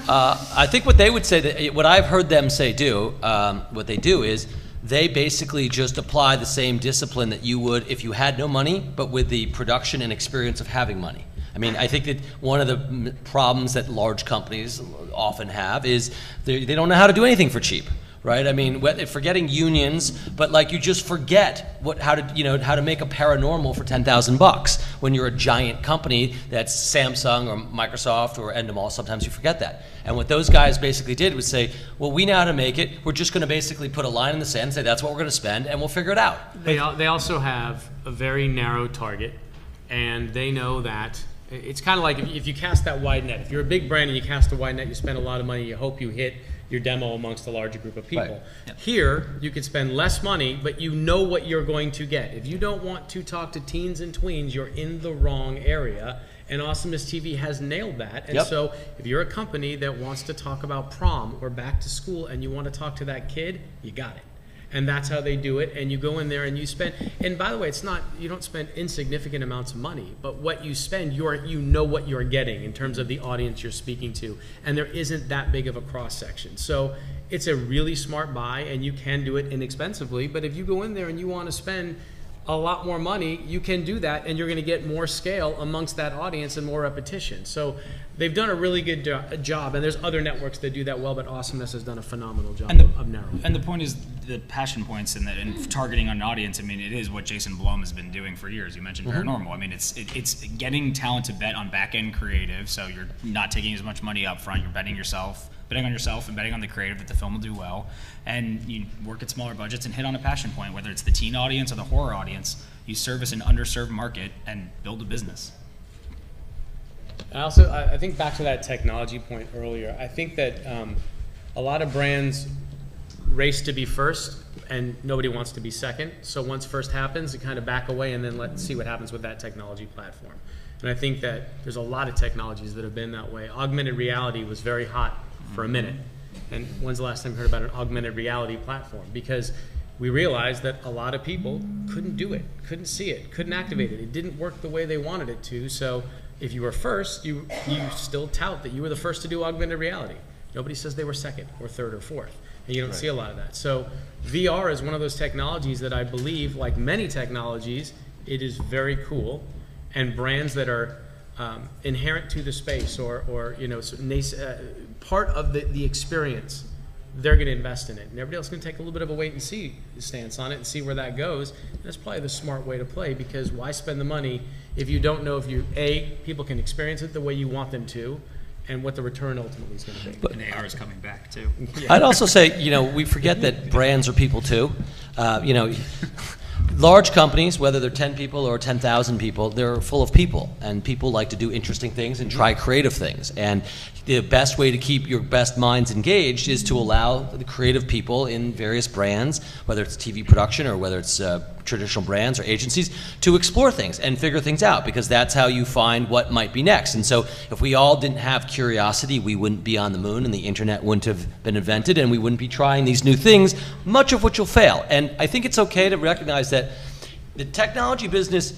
B: I think what they would say, that what I've heard them say what they do is they basically just apply the same discipline that you would if you had no money, but with the production and experience of having money. I mean, I think that one of the problems that large companies often have is they don't know how to do anything for cheap. Right? I mean, forgetting unions, but like you just forget how to make a paranormal for $10,000 when you're a giant company that's Samsung or Microsoft or Endemol. Sometimes you forget that. And what those guys basically did was say, well, we know how to make it. We're just going to basically put a line in the sand and say that's what we're going to spend, and we'll figure it out.
D: They also have a very narrow target, and they know that it's kind of like if you cast that wide net. If you're a big brand and you cast a wide net, you spend a lot of money, you hope you hit your demo amongst a larger group of people.
B: Right.
D: Yep. Here, you can spend less money, but you know what you're going to get. If you don't want to talk to teens and tweens, you're in the wrong area. And Awesomeness TV has nailed that. And
B: Yep.
D: so if you're a company that wants to talk about prom or back to school and you want to talk to that kid, you got it. And that's how they do it. And you go in there and you spend, and by the way, you don't spend insignificant amounts of money, but what you spend, you know what you're getting in terms of the audience you're speaking to. And there isn't that big of a cross section. So it's a really smart buy, and you can do it inexpensively. But if you go in there and you want to spend a lot more money, you can do that, and you're going to get more scale amongst that audience and more repetition. So they've done a really good job, and there's other networks that do that well, but Awesomeness has done a phenomenal job of narrowing.
C: And the point is the passion points and targeting an audience. I mean, it is what Jason Blum has been doing for years. You mentioned Paranormal. I mean, it's getting talent to bet on back-end creative, so you're not taking as much money up front. You're betting on yourself and betting on the creative that the film will do well. And you work at smaller budgets and hit on a passion point, whether it's the teen audience or the horror audience. You service an underserved market and build a business.
D: I think back to that technology point earlier, I think that a lot of brands race to be first and nobody wants to be second. So once first happens, you kind of back away and then let's see what happens with that technology platform. And I think that there's a lot of technologies that have been that way. Augmented reality was very hot for a minute. And when's the last time you heard about an augmented reality platform? Because we realized that a lot of people couldn't do it, couldn't see it, couldn't activate it. It didn't work the way they wanted it to. So if you were first, you still tout that you were the first to do augmented reality. Nobody says they were second or third or fourth. And you don't see a lot of that. So VR is one of those technologies that I believe, like many technologies, it is very cool. And brands that are inherent to the space or part of the experience, they're going to invest in it. And everybody else is going to take a little bit of a wait and see stance on it and see where that goes. And that's probably the smart way to play, because why spend the money if you don't know if people can experience it the way you want them to, and what the return ultimately is going to be.
C: But and AR is coming back too.
B: I'd also say, we forget that brands are people too. Large companies, whether they're 10 people or 10,000 people, they're full of people, and people like to do interesting things and try creative things. And the best way to keep your best minds engaged is to allow the creative people in various brands, whether it's TV production or whether it's traditional brands or agencies, to explore things and figure things out, because that's how you find what might be next. And so if we all didn't have curiosity, we wouldn't be on the moon and the internet wouldn't have been invented, and we wouldn't be trying these new things, much of which will fail. And I think it's okay to recognize that the technology business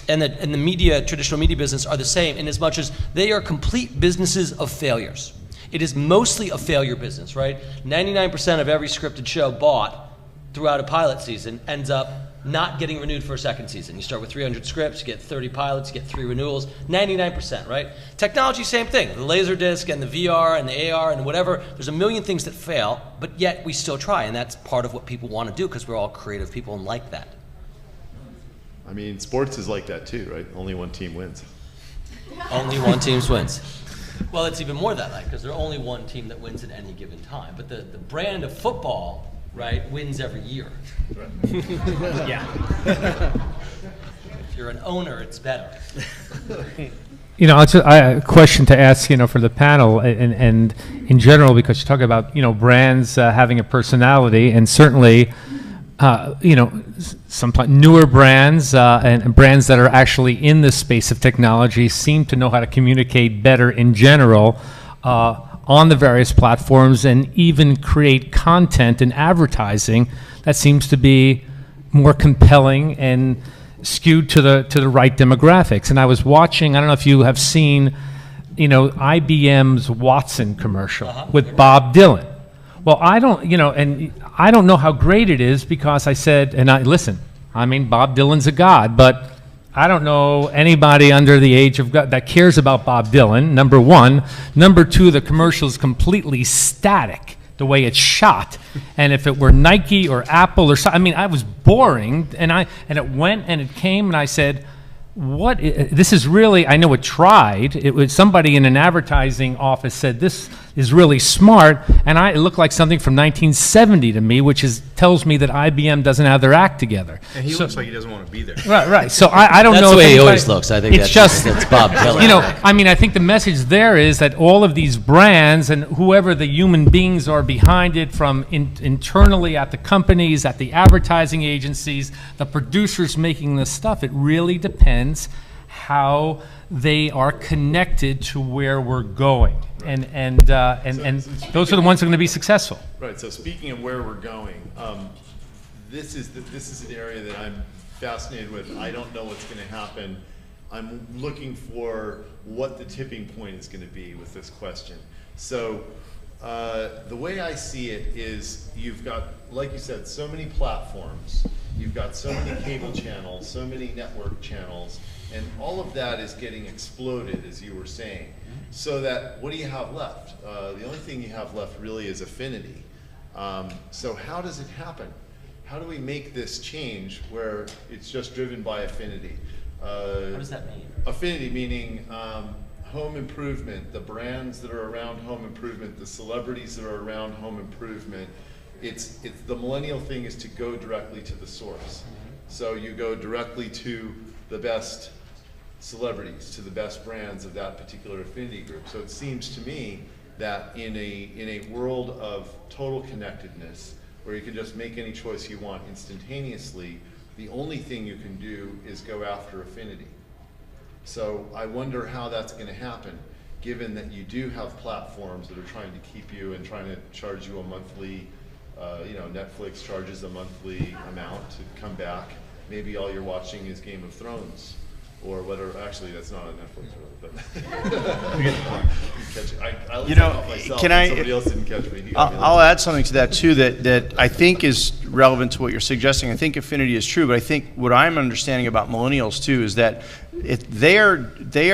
B: and the traditional media business are the same in as much as they are complete businesses of failures. It is mostly a failure business, right? 99% of every scripted show bought throughout a pilot season ends up not getting renewed for a second season. You start with 300 scripts, you get 30 pilots, you get 3 renewals, 99%, right? Technology, same thing. The Laserdisc and the VR and the AR and whatever, there's a million things that fail, but yet we still try, and that's part of what people want to do because we're all creative people and like that.
A: I mean, sports is like that too, right? Only one team wins.
B: Only one team wins. Well, it's even more that, because there's only one team that wins at any given time. But the brand of football, right, wins every year.
D: Yeah.
B: If you're an owner, it's better.
F: A question to ask, for the panel and in general, because you talk about, brands having a personality, and certainly, sometimes newer brands and brands that are actually in the space of technology seem to know how to communicate better in general. on the various platforms and even create content and advertising that seems to be more compelling and skewed to the right demographics. And I was watching, I don't know if you have seen, IBM's Watson commercial with Bob Dylan. Well, I don't know how great it is because I said, listen, Bob Dylan's a god, but I don't know anybody under the age of God that cares about Bob Dylan, number one. Number two, the commercial is completely static, the way it's shot. And if it were Nike or Apple or something, I was boring. And it went and it came and I said, this is really, I know it tried. It was somebody in an advertising office said, this is really smart. And it looked like something from 1970 to me, which tells me that IBM doesn't have their act together.
E: And he looks like he doesn't want to be there.
F: Right. So I don't know.
B: That's the way he
F: anybody,
B: always looks. I think
F: it's
B: that's Bob Dylan.
F: I think the message there is that all of these brands and whoever the human beings are behind it, from internally at the companies, at the advertising agencies, the producers making this stuff, it really depends how they are connected to where we're going, and those are the ones that are going to be successful.
A: Right. So speaking of where we're going, this is an area that I'm fascinated with. I don't know what's going to happen. I'm looking for what the tipping point is going to be with this question. So the way I see it is you've got, like you said, so many platforms. You've got so many cable channels, so many network channels, and all of that is getting exploded, as you were saying. So that, what do you have left? The only thing you have left really is affinity. So how does it happen? How do we make this change where it's just driven by affinity?
B: What does that mean?
A: Affinity meaning home improvement, the brands that are around home improvement, the celebrities that are around home improvement. It's the millennial thing is to go directly to the source. So you go directly to the best celebrities, to the best brands of that particular affinity group. So it seems to me that in a world of total connectedness, where you can just make any choice you want instantaneously, the only thing you can do is go after affinity. So I wonder how that's going to happen, given that you do have platforms that are trying to keep you and trying to charge you a monthly, Netflix charges a monthly amount to come back. Maybe all you're watching is Game of Thrones, or whatever. Actually, that's not on Netflix, really, but I looked it up myself, and somebody else didn't catch me.
E: I'll add something to that too that I think is relevant to what you're suggesting. I think affinity is true, but I think what I'm understanding about millennials too is that they are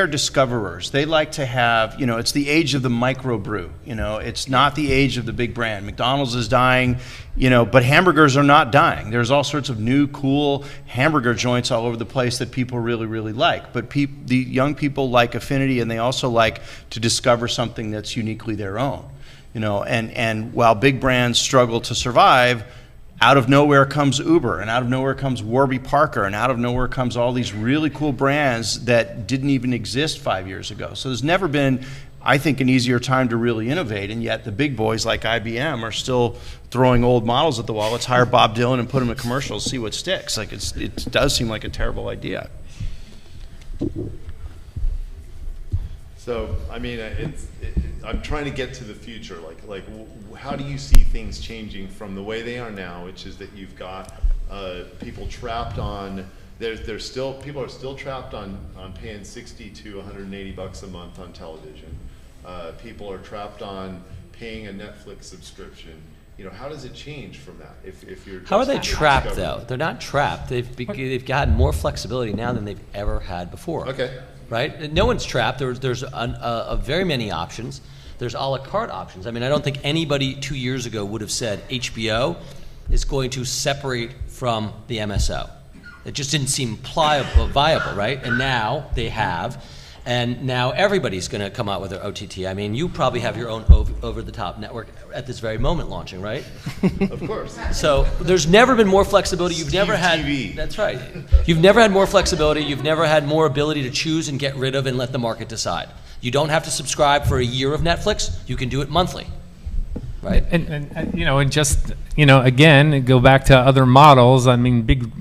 E: discoverers. They like to have, it's the age of the microbrew. It's not the age of the big brand. McDonald's is dying, but hamburgers are not dying. There's all sorts of new cool hamburger joints all over the place that people really, really like. But the young people like affinity, and they also like to discover something that's uniquely their own. And while big brands struggle to survive, out of nowhere comes Uber, and out of nowhere comes Warby Parker, and out of nowhere comes all these really cool brands that didn't even exist 5 years ago. So there's never been, I think, an easier time to really innovate, and yet the big boys like IBM are still throwing old models at the wall. Let's hire Bob Dylan and put him in commercials, see what sticks. It does seem like a terrible idea.
A: So, I'm trying to get to the future. How do you see things changing from the way they are now, which is that you've got people trapped on, people are still trapped on paying 60 to 180 bucks a month on television. People are trapped on paying a Netflix subscription. How does it change from that? If you're
B: How are they
A: just
B: trapped,
A: discovering-
B: though? They're not trapped. They've gotten more flexibility now than they've ever had before.
A: Okay.
B: Right? No one's trapped. There's very many options. There's a la carte options. I don't think anybody 2 years ago would have said HBO is going to separate from the MSO. It just didn't seem viable, right? And now they have. And now everybody's going to come out with their OTT. You probably have your own over-the-top network at this very moment launching, right?
A: Of course.
B: So there's never been more flexibility. You've never had.
A: TV.
B: That's right. You've never had more flexibility. You've never had more ability to choose and get rid of and let the market decide. You don't have to subscribe for a year of Netflix. You can do it monthly, right?
F: And just again, go back to other models. Big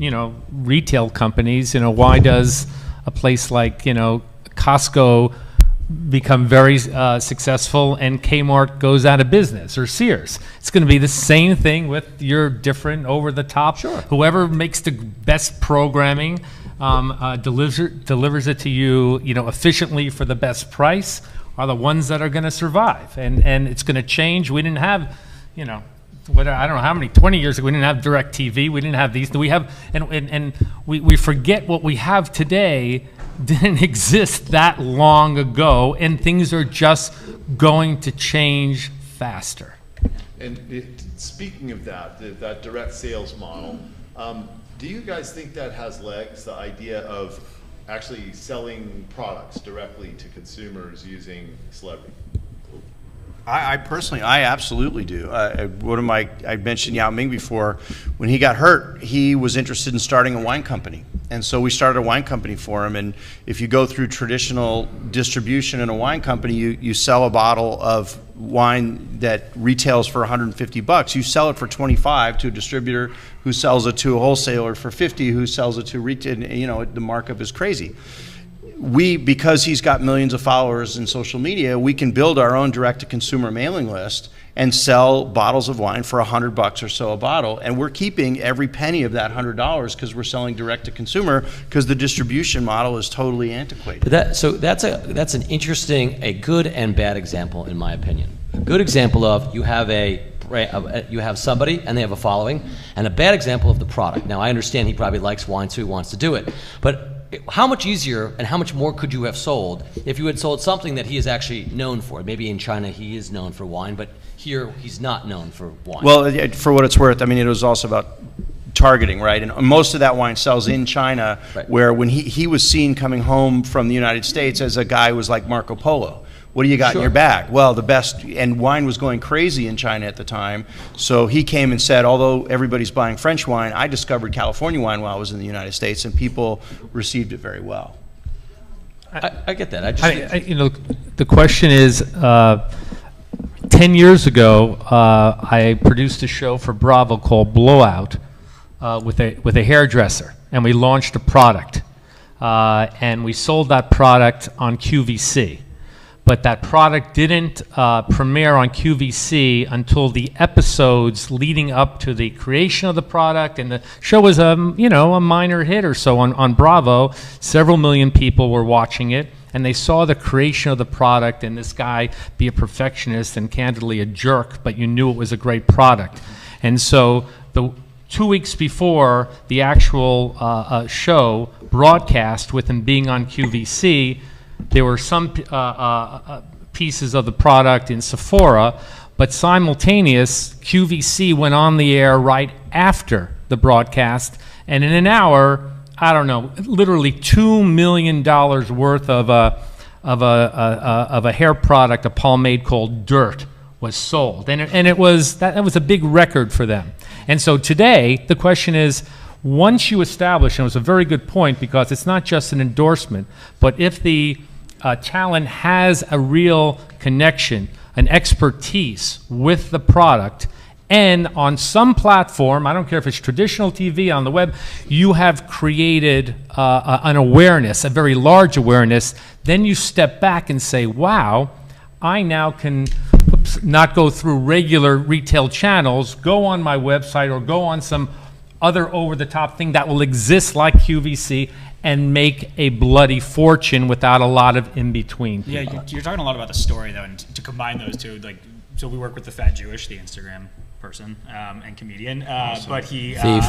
F: retail companies. Why does a place like Costco become very successful and Kmart goes out of business, or Sears. It's going to be the same thing with your different over-the-top.
B: Sure.
F: Whoever makes the best programming delivers it to you, efficiently for the best price are the ones that are going to survive. And it's going to change. We didn't have, I don't know how many, 20 years ago, we didn't have DirecTV. We didn't have these. We have, and we forget what we have today didn't exist that long ago, and things are just going to change faster.
A: And speaking of that direct sales model, do you guys think that has legs, the idea of actually selling products directly to consumers using celebrity?
E: I personally, I absolutely do. I mentioned Yao Ming before. When he got hurt, he was interested in starting a wine company. And so we started a wine company for him. And if you go through traditional distribution in a wine company, you sell a bottle of wine that retails for $150. You sell it for $25 to a distributor who sells it to a wholesaler for $50, who sells it to retail. The markup is crazy. Because he's got millions of followers in social media, we can build our own direct-to-consumer mailing list and sell bottles of wine for $100 or so a bottle, and we're keeping every penny of that $100 because we're selling direct-to-consumer, because the distribution model is totally antiquated.
B: But that's an interesting, a good and bad example, in my opinion. A good example of you have somebody and they have a following, and a bad example of the product. Now, I understand he probably likes wine, so he wants to do it, but how much easier and how much more could you have sold if you had sold something that he is actually known for? Maybe in China he is known for wine, but here he's not known for wine.
E: Well, for what it's worth, it was also about targeting, right? And most of that wine sells in China,
B: right,
E: where when he was seen coming home from the United States as a guy who was like Marco Polo. What do you got in your bag? Well, the best, and wine was going crazy in China at the time. So he came and said, although everybody's buying French wine, I discovered California wine while I was in the United States, and people received it very well.
B: I get that.
F: The question is, 10 years ago, I produced a show for Bravo called Blowout with a hairdresser, and we launched a product, and we sold that product on QVC. But that product didn't premiere on QVC until the episodes leading up to the creation of the product, and the show was a minor hit or so on Bravo. Several million people were watching it, and they saw the creation of the product and this guy be a perfectionist and candidly a jerk, but you knew it was a great product. And so 2 weeks before the actual show broadcast, with him being on QVC, there were some pieces of the product in Sephora, but simultaneous, QVC went on the air right after the broadcast, and in an hour, I don't know, literally $2 million worth of a hair product, a pomade called Dirt, was sold, and that was a big record for them. And so today, the question is, once you establish, and it was a very good point, because it's not just an endorsement, but if the talent has a real connection, an expertise with the product, and on some platform, I don't care if it's traditional TV, on the web, you have created an awareness, a very large awareness, then you step back and say, wow, I now can not go through regular retail channels, go on my website or go on some other over-the-top thing that will exist like QVC and make a bloody fortune without a lot of in-between people.
C: Yeah, you're talking a lot about the story, though, and to combine those two, so we work with the Fat Jewish, the Instagram person and comedian, but he's a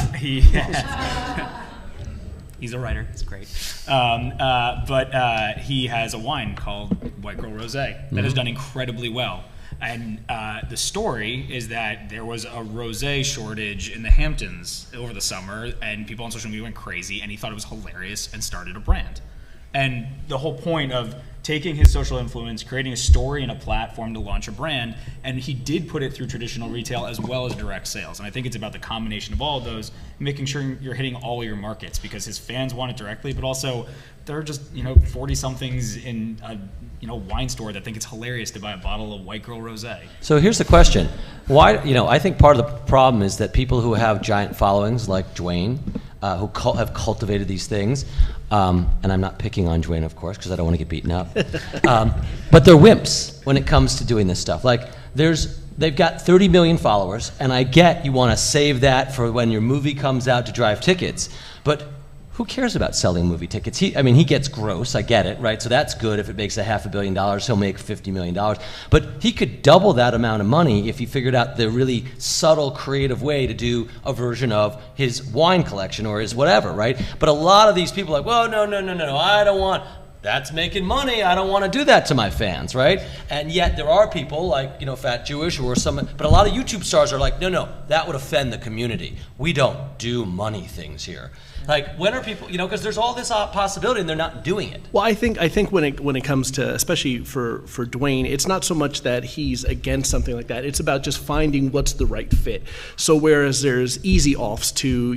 C: writer. It's great. But he has a wine called White Girl Rosé that has done incredibly well. And the story is that there was a rosé shortage in the Hamptons over the summer, and people on social media went crazy, and he thought it was hilarious and started a brand. And the whole point of taking his social influence, creating a story and a platform to launch a brand, and he did put it through traditional retail as well as direct sales. And I think it's about the combination of all of those, making sure you're hitting all your markets, because his fans want it directly, but also there are just 40-somethings in a wine store that think it's hilarious to buy a bottle of White Girl Rosé.
B: So here's the question: why? I think part of the problem is that people who have giant followings like Dwayne have cultivated these things. And I'm not picking on Dwayne, of course, because I don't want to get beaten up. But they're wimps when it comes to doing this stuff. Like, they've got 30 million followers, and I get you want to save that for when your movie comes out to drive tickets, but who cares about selling movie tickets? He gets gross, I get it, right? So that's good. If it makes $500 million, he'll make $50 million. But he could double that amount of money if he figured out the really subtle, creative way to do a version of his wine collection or his whatever, right? But a lot of these people are like, well, no, I don't want, that's making money. I don't want to do that to my fans, right? And yet there are people like, Fat Jewish or some, but a lot of YouTube stars are like, no, that would offend the community. We don't do money things here. Like, when are people, because there's all this possibility and they're not doing it.
G: Well, I think when it comes to, especially for Dwayne, it's not so much that he's against something like that. It's about just finding what's the right fit. So whereas there's easy offs to,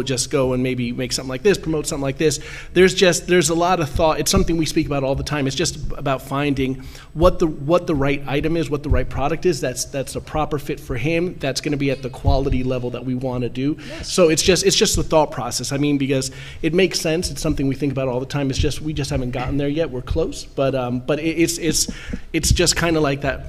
G: just go and maybe make something like this, promote something like this, there's a lot of thought. It's something we speak about all the time. It's just about finding what the right item is, what the right product is. That's a proper fit for him. That's going to be at the quality level that we want to do. Yes. So it's just the thought process. Because it makes sense. It's something we think about all the time. It's just we just haven't gotten there yet. We're close, but it's just kind of like that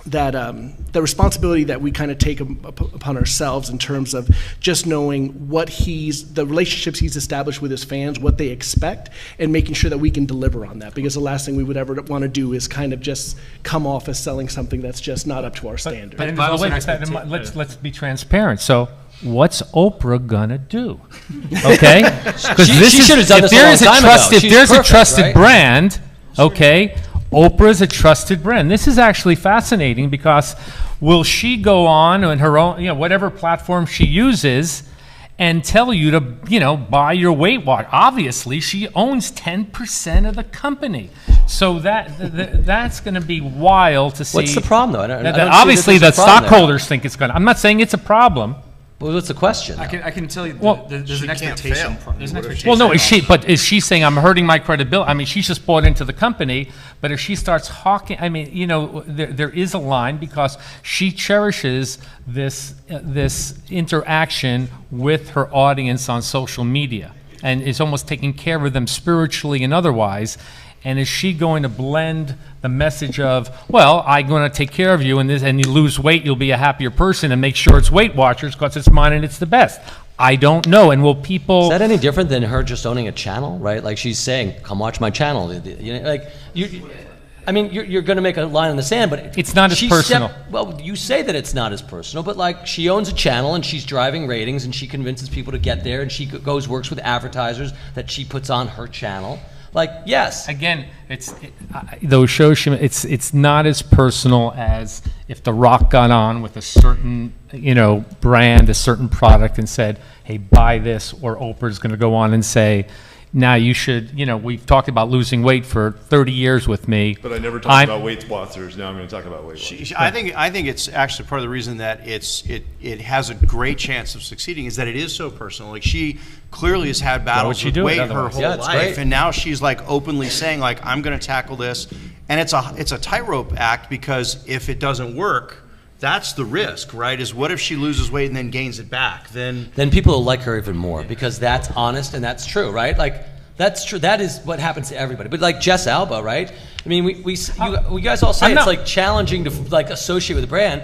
G: the responsibility that we kind of take upon ourselves in terms of just knowing the relationships he's established with his fans, what they expect, and making sure that we can deliver on that. Because the last thing we would ever want to do is kind of just come off as selling something that's just not up to our standard.
F: But let's be transparent. So, what's Oprah gonna do? Okay, because
B: she should have done this a long time ago.
F: If there's a trusted
B: right?
F: brand, okay, Oprah is a trusted brand. This is actually fascinating because will she go on her own, whatever platform she uses, and tell you to, buy your Weight Watch? Obviously, she owns 10% of the company. So that's going to be wild to see.
B: What's the problem, though? I don't
F: obviously, the stockholders think it's going to. I'm not saying it's a problem.
B: Well, what's the question?
C: I can tell you. There's an expectation. There's an expectation.
F: Well, no, is she saying I'm hurting my credibility? I mean, she's just bought into the company, but if she starts hawking, I mean, there is a line because she cherishes this interaction with her audience on social media and is almost taking care of them spiritually and otherwise. And is she going to blend the message of, well, I'm going to take care of you, and you lose weight, you'll be a happier person, and make sure it's Weight Watchers because it's mine and it's the best? I don't know. And will people?
B: Is that any different than her just owning a channel, right? Like she's saying, "Come watch my channel." You're going to make a line in the sand, but
F: it's not as personal.
B: Well, you say that it's not as personal, but like she owns a channel and she's driving ratings and she convinces people to get there, and she works with advertisers that she puts on her channel. Like, yes.
F: Again, those shows. It's not as personal as if The Rock got on with a certain brand, a certain product, and said, "Hey, buy this," or Oprah's going to go on and say, "Now you should." We've talked about losing weight for 30 years with me.
A: But I never talked about Weight Watchers. Now I'm going to talk about Weight Watchers.
E: I think it's actually part of the reason that it has a great chance of succeeding is that it is so personal. Like she clearly has had battles with weight her whole life,
B: great.
E: and now she's like openly saying like I'm going to tackle this, and it's a tightrope act because if it doesn't work, that's the risk, right? Is what if she loses weight and then gains it back? Then
B: people will like her even more because that's honest and that's true, right? Like that's true. That is what happens to everybody. But like Jess Alba, right? I mean, you guys all say it's like challenging to like associate with a brand.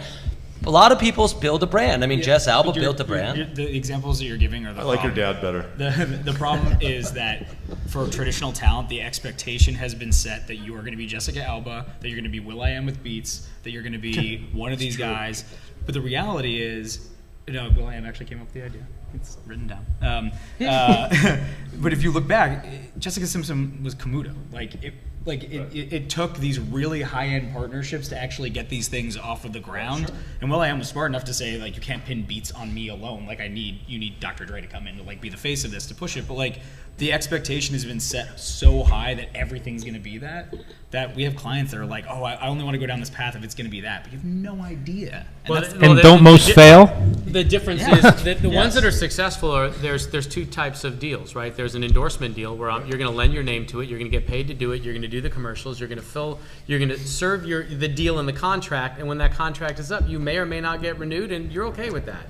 B: A lot of people build a brand. I mean, Jess Alba built a brand.
C: The examples that you're giving are the
A: I like your dad better.
C: The problem is that for traditional talent, the expectation has been set that you are going to be Jessica Alba, that you're going to be Will.i.am with Beats, that you're going to be one of these guys. But the reality is, Will.i.am actually came up with the idea. It's written down. But if you look back, Jessica Simpson was Komodo. It took these really high-end partnerships to actually get these things off of the ground. Sure. And Will.i.am was smart enough to say, like, you can't pin Beats on me alone. Like, you need Dr. Dre to come in to like be the face of this to push it. But like, the expectation has been set so high that everything's going to be that we have clients that are like, oh, I only want to go down this path if it's going to be that. But you have no idea.
F: And don't most fail?
D: The difference is that the ones that are successful are there's two types of deals, right? There's an endorsement deal where you're going to lend your name to it, you're going to get paid to do it, you're going to do the commercials, you're going to serve the deal in the contract, and when that contract is up, you may or may not get renewed, and you're okay with that.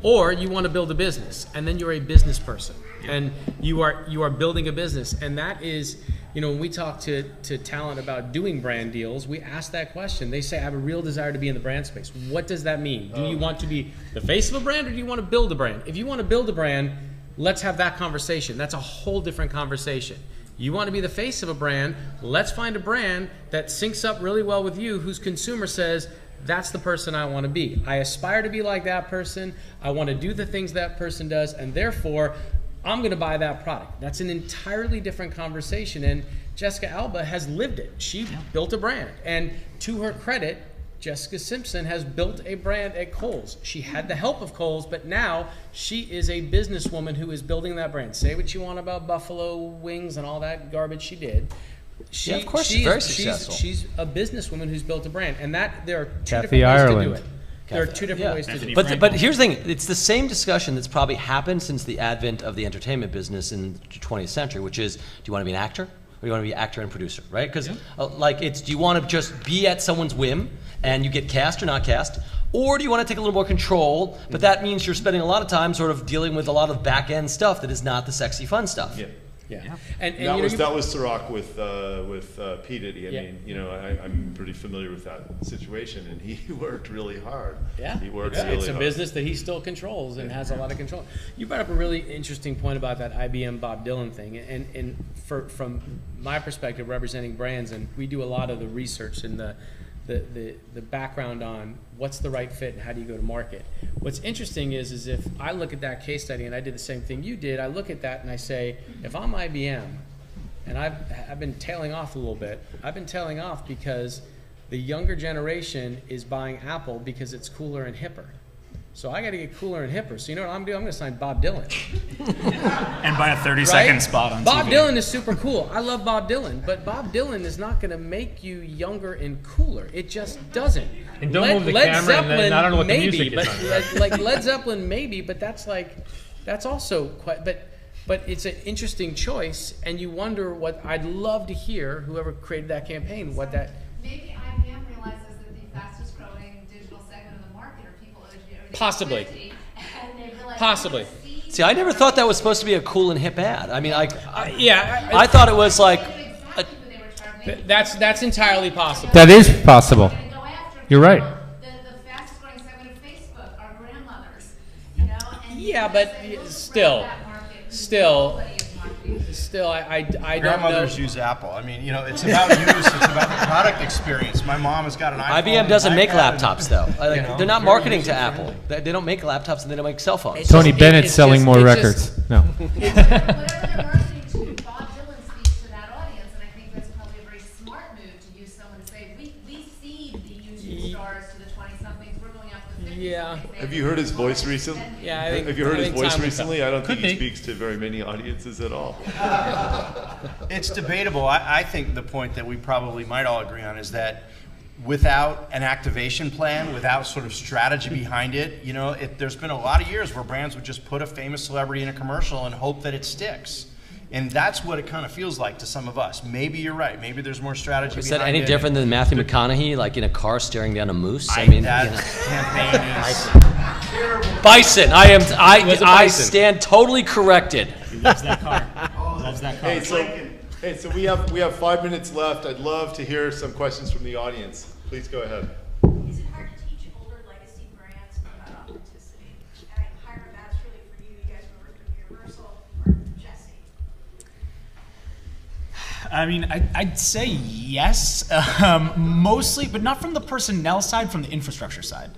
D: Or you want to build a business, and then you're a business person, and you are building a business, and that is, when we talk to talent about doing brand deals, we ask that question. They say, I have a real desire to be in the brand space. What does that mean? Do you want to be the face of a brand, or do you want to build a brand? If you want to build a brand, let's have that conversation. That's a whole different conversation. You want to be the face of a brand, let's find a brand that syncs up really well with you, whose consumer says, that's the person I want to be. I aspire to be like that person. I want to do the things that person does, and therefore, I'm going to buy that product. That's an entirely different conversation, and Jessica Alba has lived it. She built a brand, and to her credit, Jessica Simpson has built a brand at Kohl's. She had the help of Kohl's, but now she is a businesswoman who is building that brand. Say what you want about Buffalo Wings and all that garbage she did.
B: Yeah, of course, she's very successful.
D: She's a businesswoman who's built a brand, and there are two
F: Kathy
D: different ways
F: Ireland.
D: to do it. There are two different ways to do it.
B: But here's the thing, it's the same discussion that's probably happened since the advent of the entertainment business in the 20th century, which is, do you want to be an actor, or do you want to be an actor and producer, right? Because do you want to just be at someone's whim and you get cast or not cast, or do you want to take a little more control, but that means you're spending a lot of time sort of dealing with a lot of back-end stuff that is not the sexy, fun stuff.
D: Yeah.
A: And that was Ciroc with P. Diddy. I mean, I'm pretty familiar with that situation, and he worked really hard.
D: Yeah,
A: he worked really hard.
D: It's a business that he still controls and has a lot of control. You brought up a really interesting point about that IBM Bob Dylan thing, and from my perspective, representing brands, and we do a lot of the research and the background on what's the right fit and how do you go to market. What's interesting is if I look at that case study, and I did the same thing you did, I look at that and I say, if I'm IBM, and I've been tailing off a little bit, I've been tailing off because the younger generation is buying Apple because it's cooler and hipper. So I got to get cooler and hipper. So you know what I'm doing? I'm going to sign Bob Dylan.
C: And buy a 30-second spot on
D: Bob
C: TV.
D: Dylan is super cool. I love Bob Dylan, but Bob Dylan is not going to make you younger and cooler. It just doesn't.
F: And don't move the camera, and then I don't know what the music is.
D: Like Led Zeppelin, maybe, but that's also quite. But it's an interesting choice, and you wonder what. I'd love to hear whoever created that campaign what that.
H: Maybe IBM realizes that the fastest growing digital segment of the market are people
D: Possibly.
H: And they realize
D: Possibly.
B: See, I never thought that was supposed to be a cool and hip ad. I mean, I thought it was like,
D: that's entirely possible.
F: That is possible. You're right.
H: The fastest growing segment of Facebook are grandmothers, and
D: Yeah, but still, I don't know.
E: Grandmothers use Apple. I mean, it's about use. It's about the product experience. My mom has got an iPhone.
B: IBM doesn't make
E: iPad,
B: laptops, though. They're not marketing to Apple. They don't make laptops, and they don't make cell phones.
F: Tony Bennett's selling more records. No.
H: whatever they're marketing to, Bob Dylan speaks to that audience, and I think that's probably a very smart move to use someone to say, we seed the YouTube stars to the 20-somethings. We're going after the 50s.
D: Yeah.
A: Have you heard his voice recently?
D: Yeah, I think.
A: Have you heard his voice
D: time will
A: recently?
D: tell.
A: I don't think he
F: be.
A: speaks to very many audiences at all.
E: It's debatable. I think the point that we probably might all agree on is that without an activation plan, without sort of strategy behind it, there's been a lot of years where brands would just put a famous celebrity in a commercial and hope that it sticks. And that's what it kind of feels like to some of us. Maybe you're right. Maybe there's more strategy
B: Is
E: behind
B: that
E: it.
B: any different than Matthew McConaughey, like in a car staring down a moose?
E: Campaign is...
B: Bison.
D: was a
B: I
D: bison.
B: stand totally corrected.
C: He loves that car. Loves that car.
A: Hey, so we have 5 minutes left. I'd love to hear some questions from the audience. Please go ahead.
I: Is it hard to teach older legacy brands about authenticity? And Hiram, that's really for you. You guys were working with Universal or Jesse.
C: I mean, I'd say yes, mostly, but not from the personnel side, from the infrastructure side.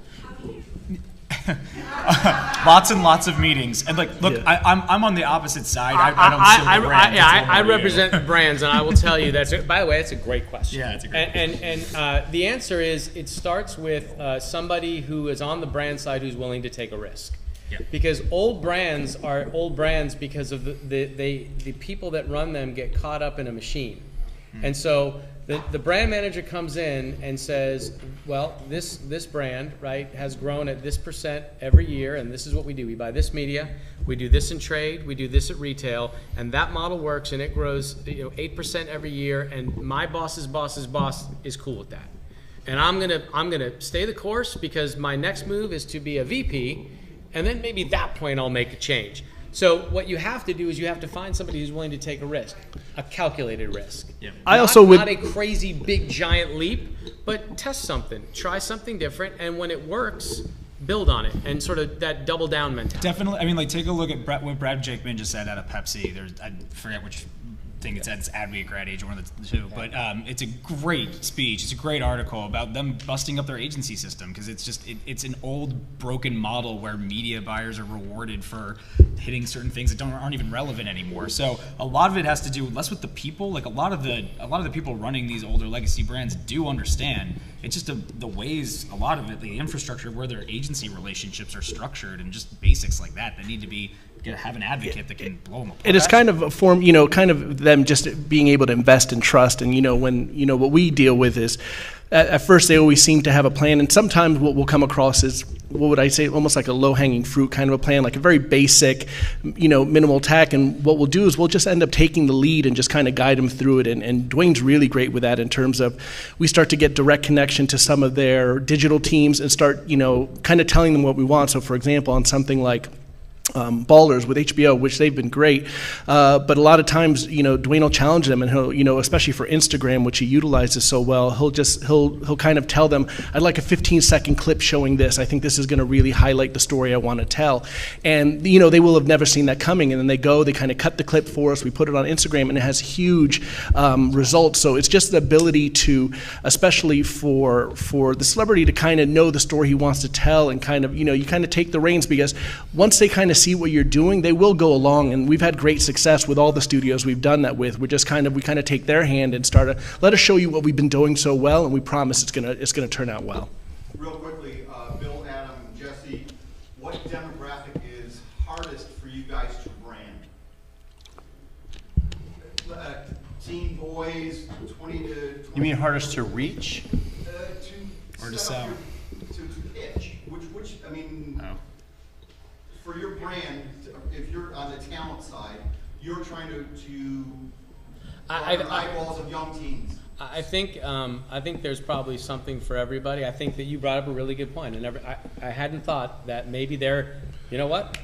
C: Lots and lots of meetings, and look, I'm on the opposite side. I don't serve the brands.
D: I represent brands, and I will tell you by the way, that's a great question.
C: Yeah, it's a great
D: And the answer is it starts with somebody who is on the brand side who's willing to take a risk.
C: Yeah.
D: Because old brands are old brands because of the people that run them get caught up in a machine. And so the brand manager comes in and says, well, this brand, right, has grown at this % every year, and this is what we do. We buy this media, we do this in trade, we do this at retail, and that model works, and it grows 8% every year, and my boss's boss's boss is cool with that. And I'm gonna stay the course because my next move is to be a VP, and then maybe at that point I'll make a change. So what you have to do is you have to find somebody who's willing to take a risk, a calculated risk.
C: Yeah.
G: I also would.
D: Not a crazy big giant leap, but test something, try something different, and when it works, build on it, and sort of that double down mentality.
C: Definitely. I mean, like, take a look at what Brad Jakeman just said out of Pepsi. I forget which thing it's at. It's Adweek or Ad Age, one of the two. But it's a great speech. It's a great article about them busting up their agency system, because it's just it's an old broken model where media buyers are rewarded for hitting certain things that aren't even relevant anymore. So a lot of it has to do less with the people. Like a lot of the people running these older legacy brands do understand. It's just the ways, a lot of it, the infrastructure where their agency relationships are structured, and just basics like that. They need to have an advocate that can blow them apart.
G: It is kind of a form, kind of them just being able to invest in trust. And, when, what we deal with is, at first they always seem to have a plan. And sometimes what we'll come across is, what would I say, almost like a low-hanging fruit kind of a plan, like a very basic, minimal tack. And what we'll do is we'll just end up taking the lead and just kind of guide them through it. And Dwayne's really great with that in terms of, we start to get direct connection to some of their digital teams and start, kind of telling them what we want. So, for example, on something like Ballers with HBO, which they've been great, but a lot of times, Dwayne will challenge them, and he'll, especially for Instagram, which he utilizes so well, he'll kind of tell them, I'd like a 15-second clip showing this. I think this is going to really highlight the story I want to tell. And they will have never seen that coming, and then they kind of cut the clip for us. We put it on Instagram, and it has huge results. So it's just the ability to, especially for the celebrity, to kind of know the story he wants to tell, and kind of, you kind of take the reins, because once they kind of see what you're doing, they will go along. And we've had great success with all the studios we've done that with. We kind of take their hand and start to let us show you what we've been doing so well, and we promise it's gonna turn out well.
J: Real quickly, Bill, Adam, Jesse, what demographic is hardest for you guys to brand? Teen boys, 20 to 20.
E: You mean hardest to reach?
C: Or to sell?
J: To pitch. Which I mean.
C: Oh.
J: For your brand, if you're on the talent side, you're trying to eyeballs of young teens.
D: I think there's probably something for everybody. I think that you brought up a really good point, and I hadn't thought that maybe they're, what,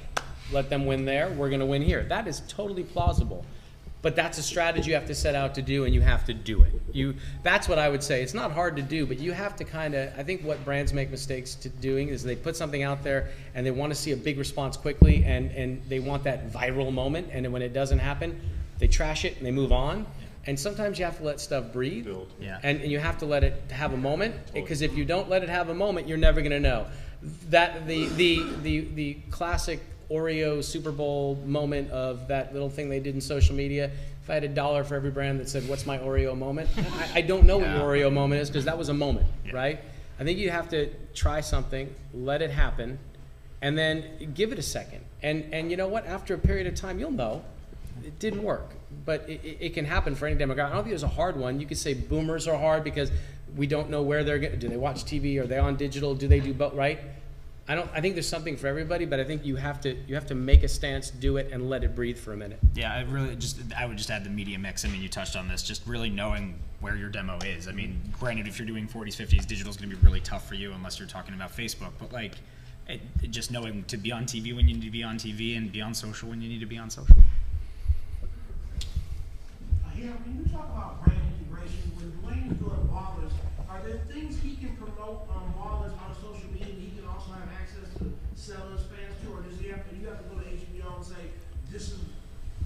D: let them win there, we're going to win here. That is totally plausible. But that's a strategy you have to set out to do, and you have to do it. That's what I would say. It's not hard to do, but you have to I think what brands make mistakes to doing is they put something out there and they want to see a big response quickly, and they want that viral moment, and then when it doesn't happen, they trash it and they move on. And sometimes you have to let stuff breathe, and you have to let it have a moment, because if you don't let it have a moment, you're never going to know. That the classic Oreo Super Bowl moment of that little thing they did in social media. If I had $1 for every brand that said, what's my Oreo moment? I don't know what your Oreo moment is, because that was a moment, right? I think you have to try something, let it happen, and then give it a second. And you know what? After a period of time, you'll know it didn't work. But it can happen for any demographic. I don't think there's a hard one. You could say boomers are hard because we don't know where they're going. Do they watch TV? Are they on digital? Do they do both, right? I think there's something for everybody, but I think you have to make a stance, do it, and let it breathe for a minute.
C: Yeah, I would just add the media mix. I mean, you touched on this, just really knowing where your demo is. I mean, granted, if you're doing 40s, 50s, digital's going to be really tough for you unless you're talking about Facebook. But just knowing to be on TV when you need to be on TV, and be on social when you need to be on social.
K: Yeah, when you talk about brand integration, when Dwayne's doing Ballers, are there things he can promote on Ballers on social media that he can also have access to sellers, fans too, or does he have to go to HBO and say, this is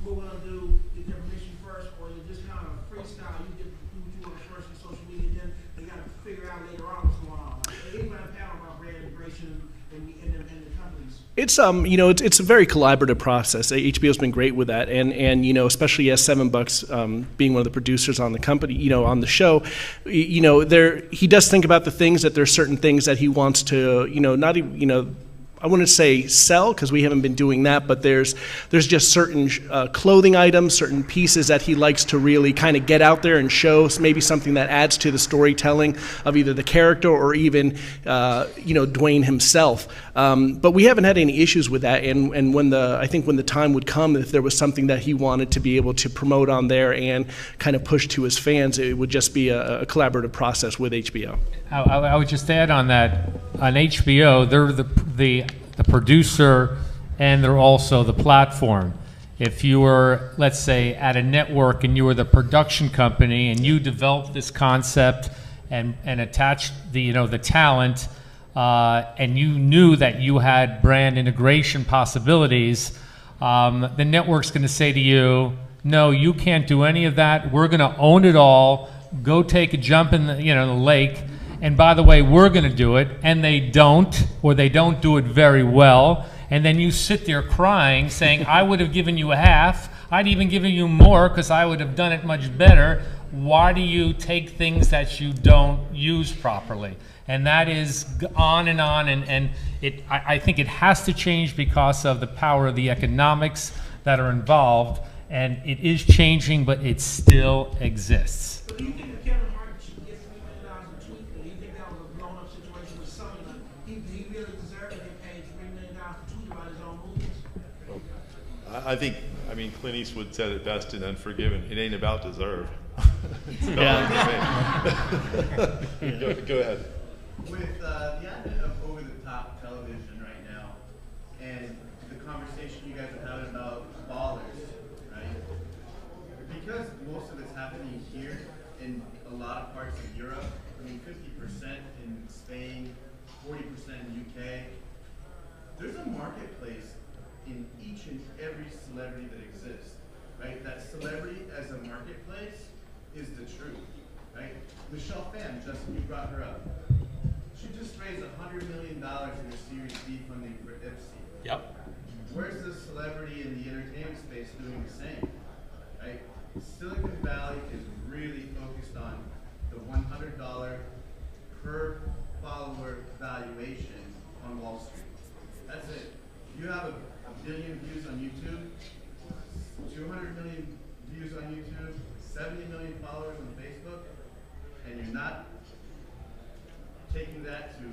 K: what we're gonna do, get their permission first, or you just kind of freestyle, you get do what you want first on social media, then they gotta figure out later on what's going on. Like, anybody have a panel about brand integration and the companies?
G: It's it's a very collaborative process. HBO's been great with that, and especially as $7 being one of the producers on the company, on the show, he does think about the things that there's certain things that he wants to, not even, I wouldn't say sell, because we haven't been doing that, but there's just certain clothing items, certain pieces that he likes to really kind of get out there and show, maybe something that adds to the storytelling of either the character or even Dwayne himself. But we haven't had any issues with that, and I think when the time would come, if there was something that he wanted to be able to promote on there and kind of push to his fans, it would just be a collaborative process with HBO.
F: I would just add on that, on HBO, they're the the producer, and they're also the platform. If you were, let's say, at a network and you were the production company and you developed this concept and attached the talent, and you knew that you had brand integration possibilities, the network's going to say to you, no, you can't do any of that. We're going to own it all. Go take a jump in the lake. And by the way, we're going to do it. And they don't, or they don't do it very well. And then you sit there crying, saying, I would have given you a half. I'd even given you more because I would have done it much better. Why do you take things that you don't use properly? And that is on and on. And I think it has to change because of the power of the economics that are involved. And it is changing, but it still exists.
K: So do you think that Kevin Hart should get $3 million a tweet? Or do you think that was a blown-up situation with Sony? Like, he really deserved to get paid $3 million to tweet about his own movies?
A: I mean, Clint Eastwood said it best in Unforgiven. It ain't about deserve. It's about go ahead.
L: With the advent of over-the-top television right now, and the conversation you guys are having about ballers, right? Because most of it's happening here in a lot of parts of Europe, I mean 50% in Spain, 40% in UK, there's a marketplace in each and every celebrity that exists, right? That celebrity as a marketplace is the truth, right? Michelle Phan, Justin, you brought her up. She just raised $100 million in her Series B funding for Ipsy.
B: Yep.
L: Where's the celebrity in the entertainment space doing the same? Right? Silicon Valley is really focused on the $100 per follower valuation on Wall Street. That's it. You have a billion views on YouTube, 200 million views on YouTube, 70 million followers on Facebook, and you're not taking that to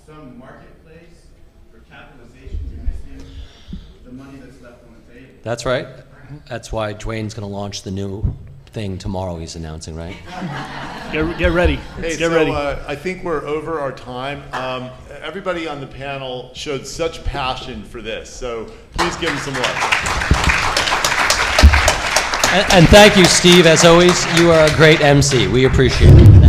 L: some marketplace for capitalization, you're missing the money that's left on the table.
B: That's right. That's why Dwayne's going to launch the new thing tomorrow he's announcing, right?
G: Get ready.
A: Hey,
G: Get ready.
A: I think we're over our time. Everybody on the panel showed such passion for this, so please give them some love.
B: And thank you, Steve. As always, you are a great MC. We appreciate it.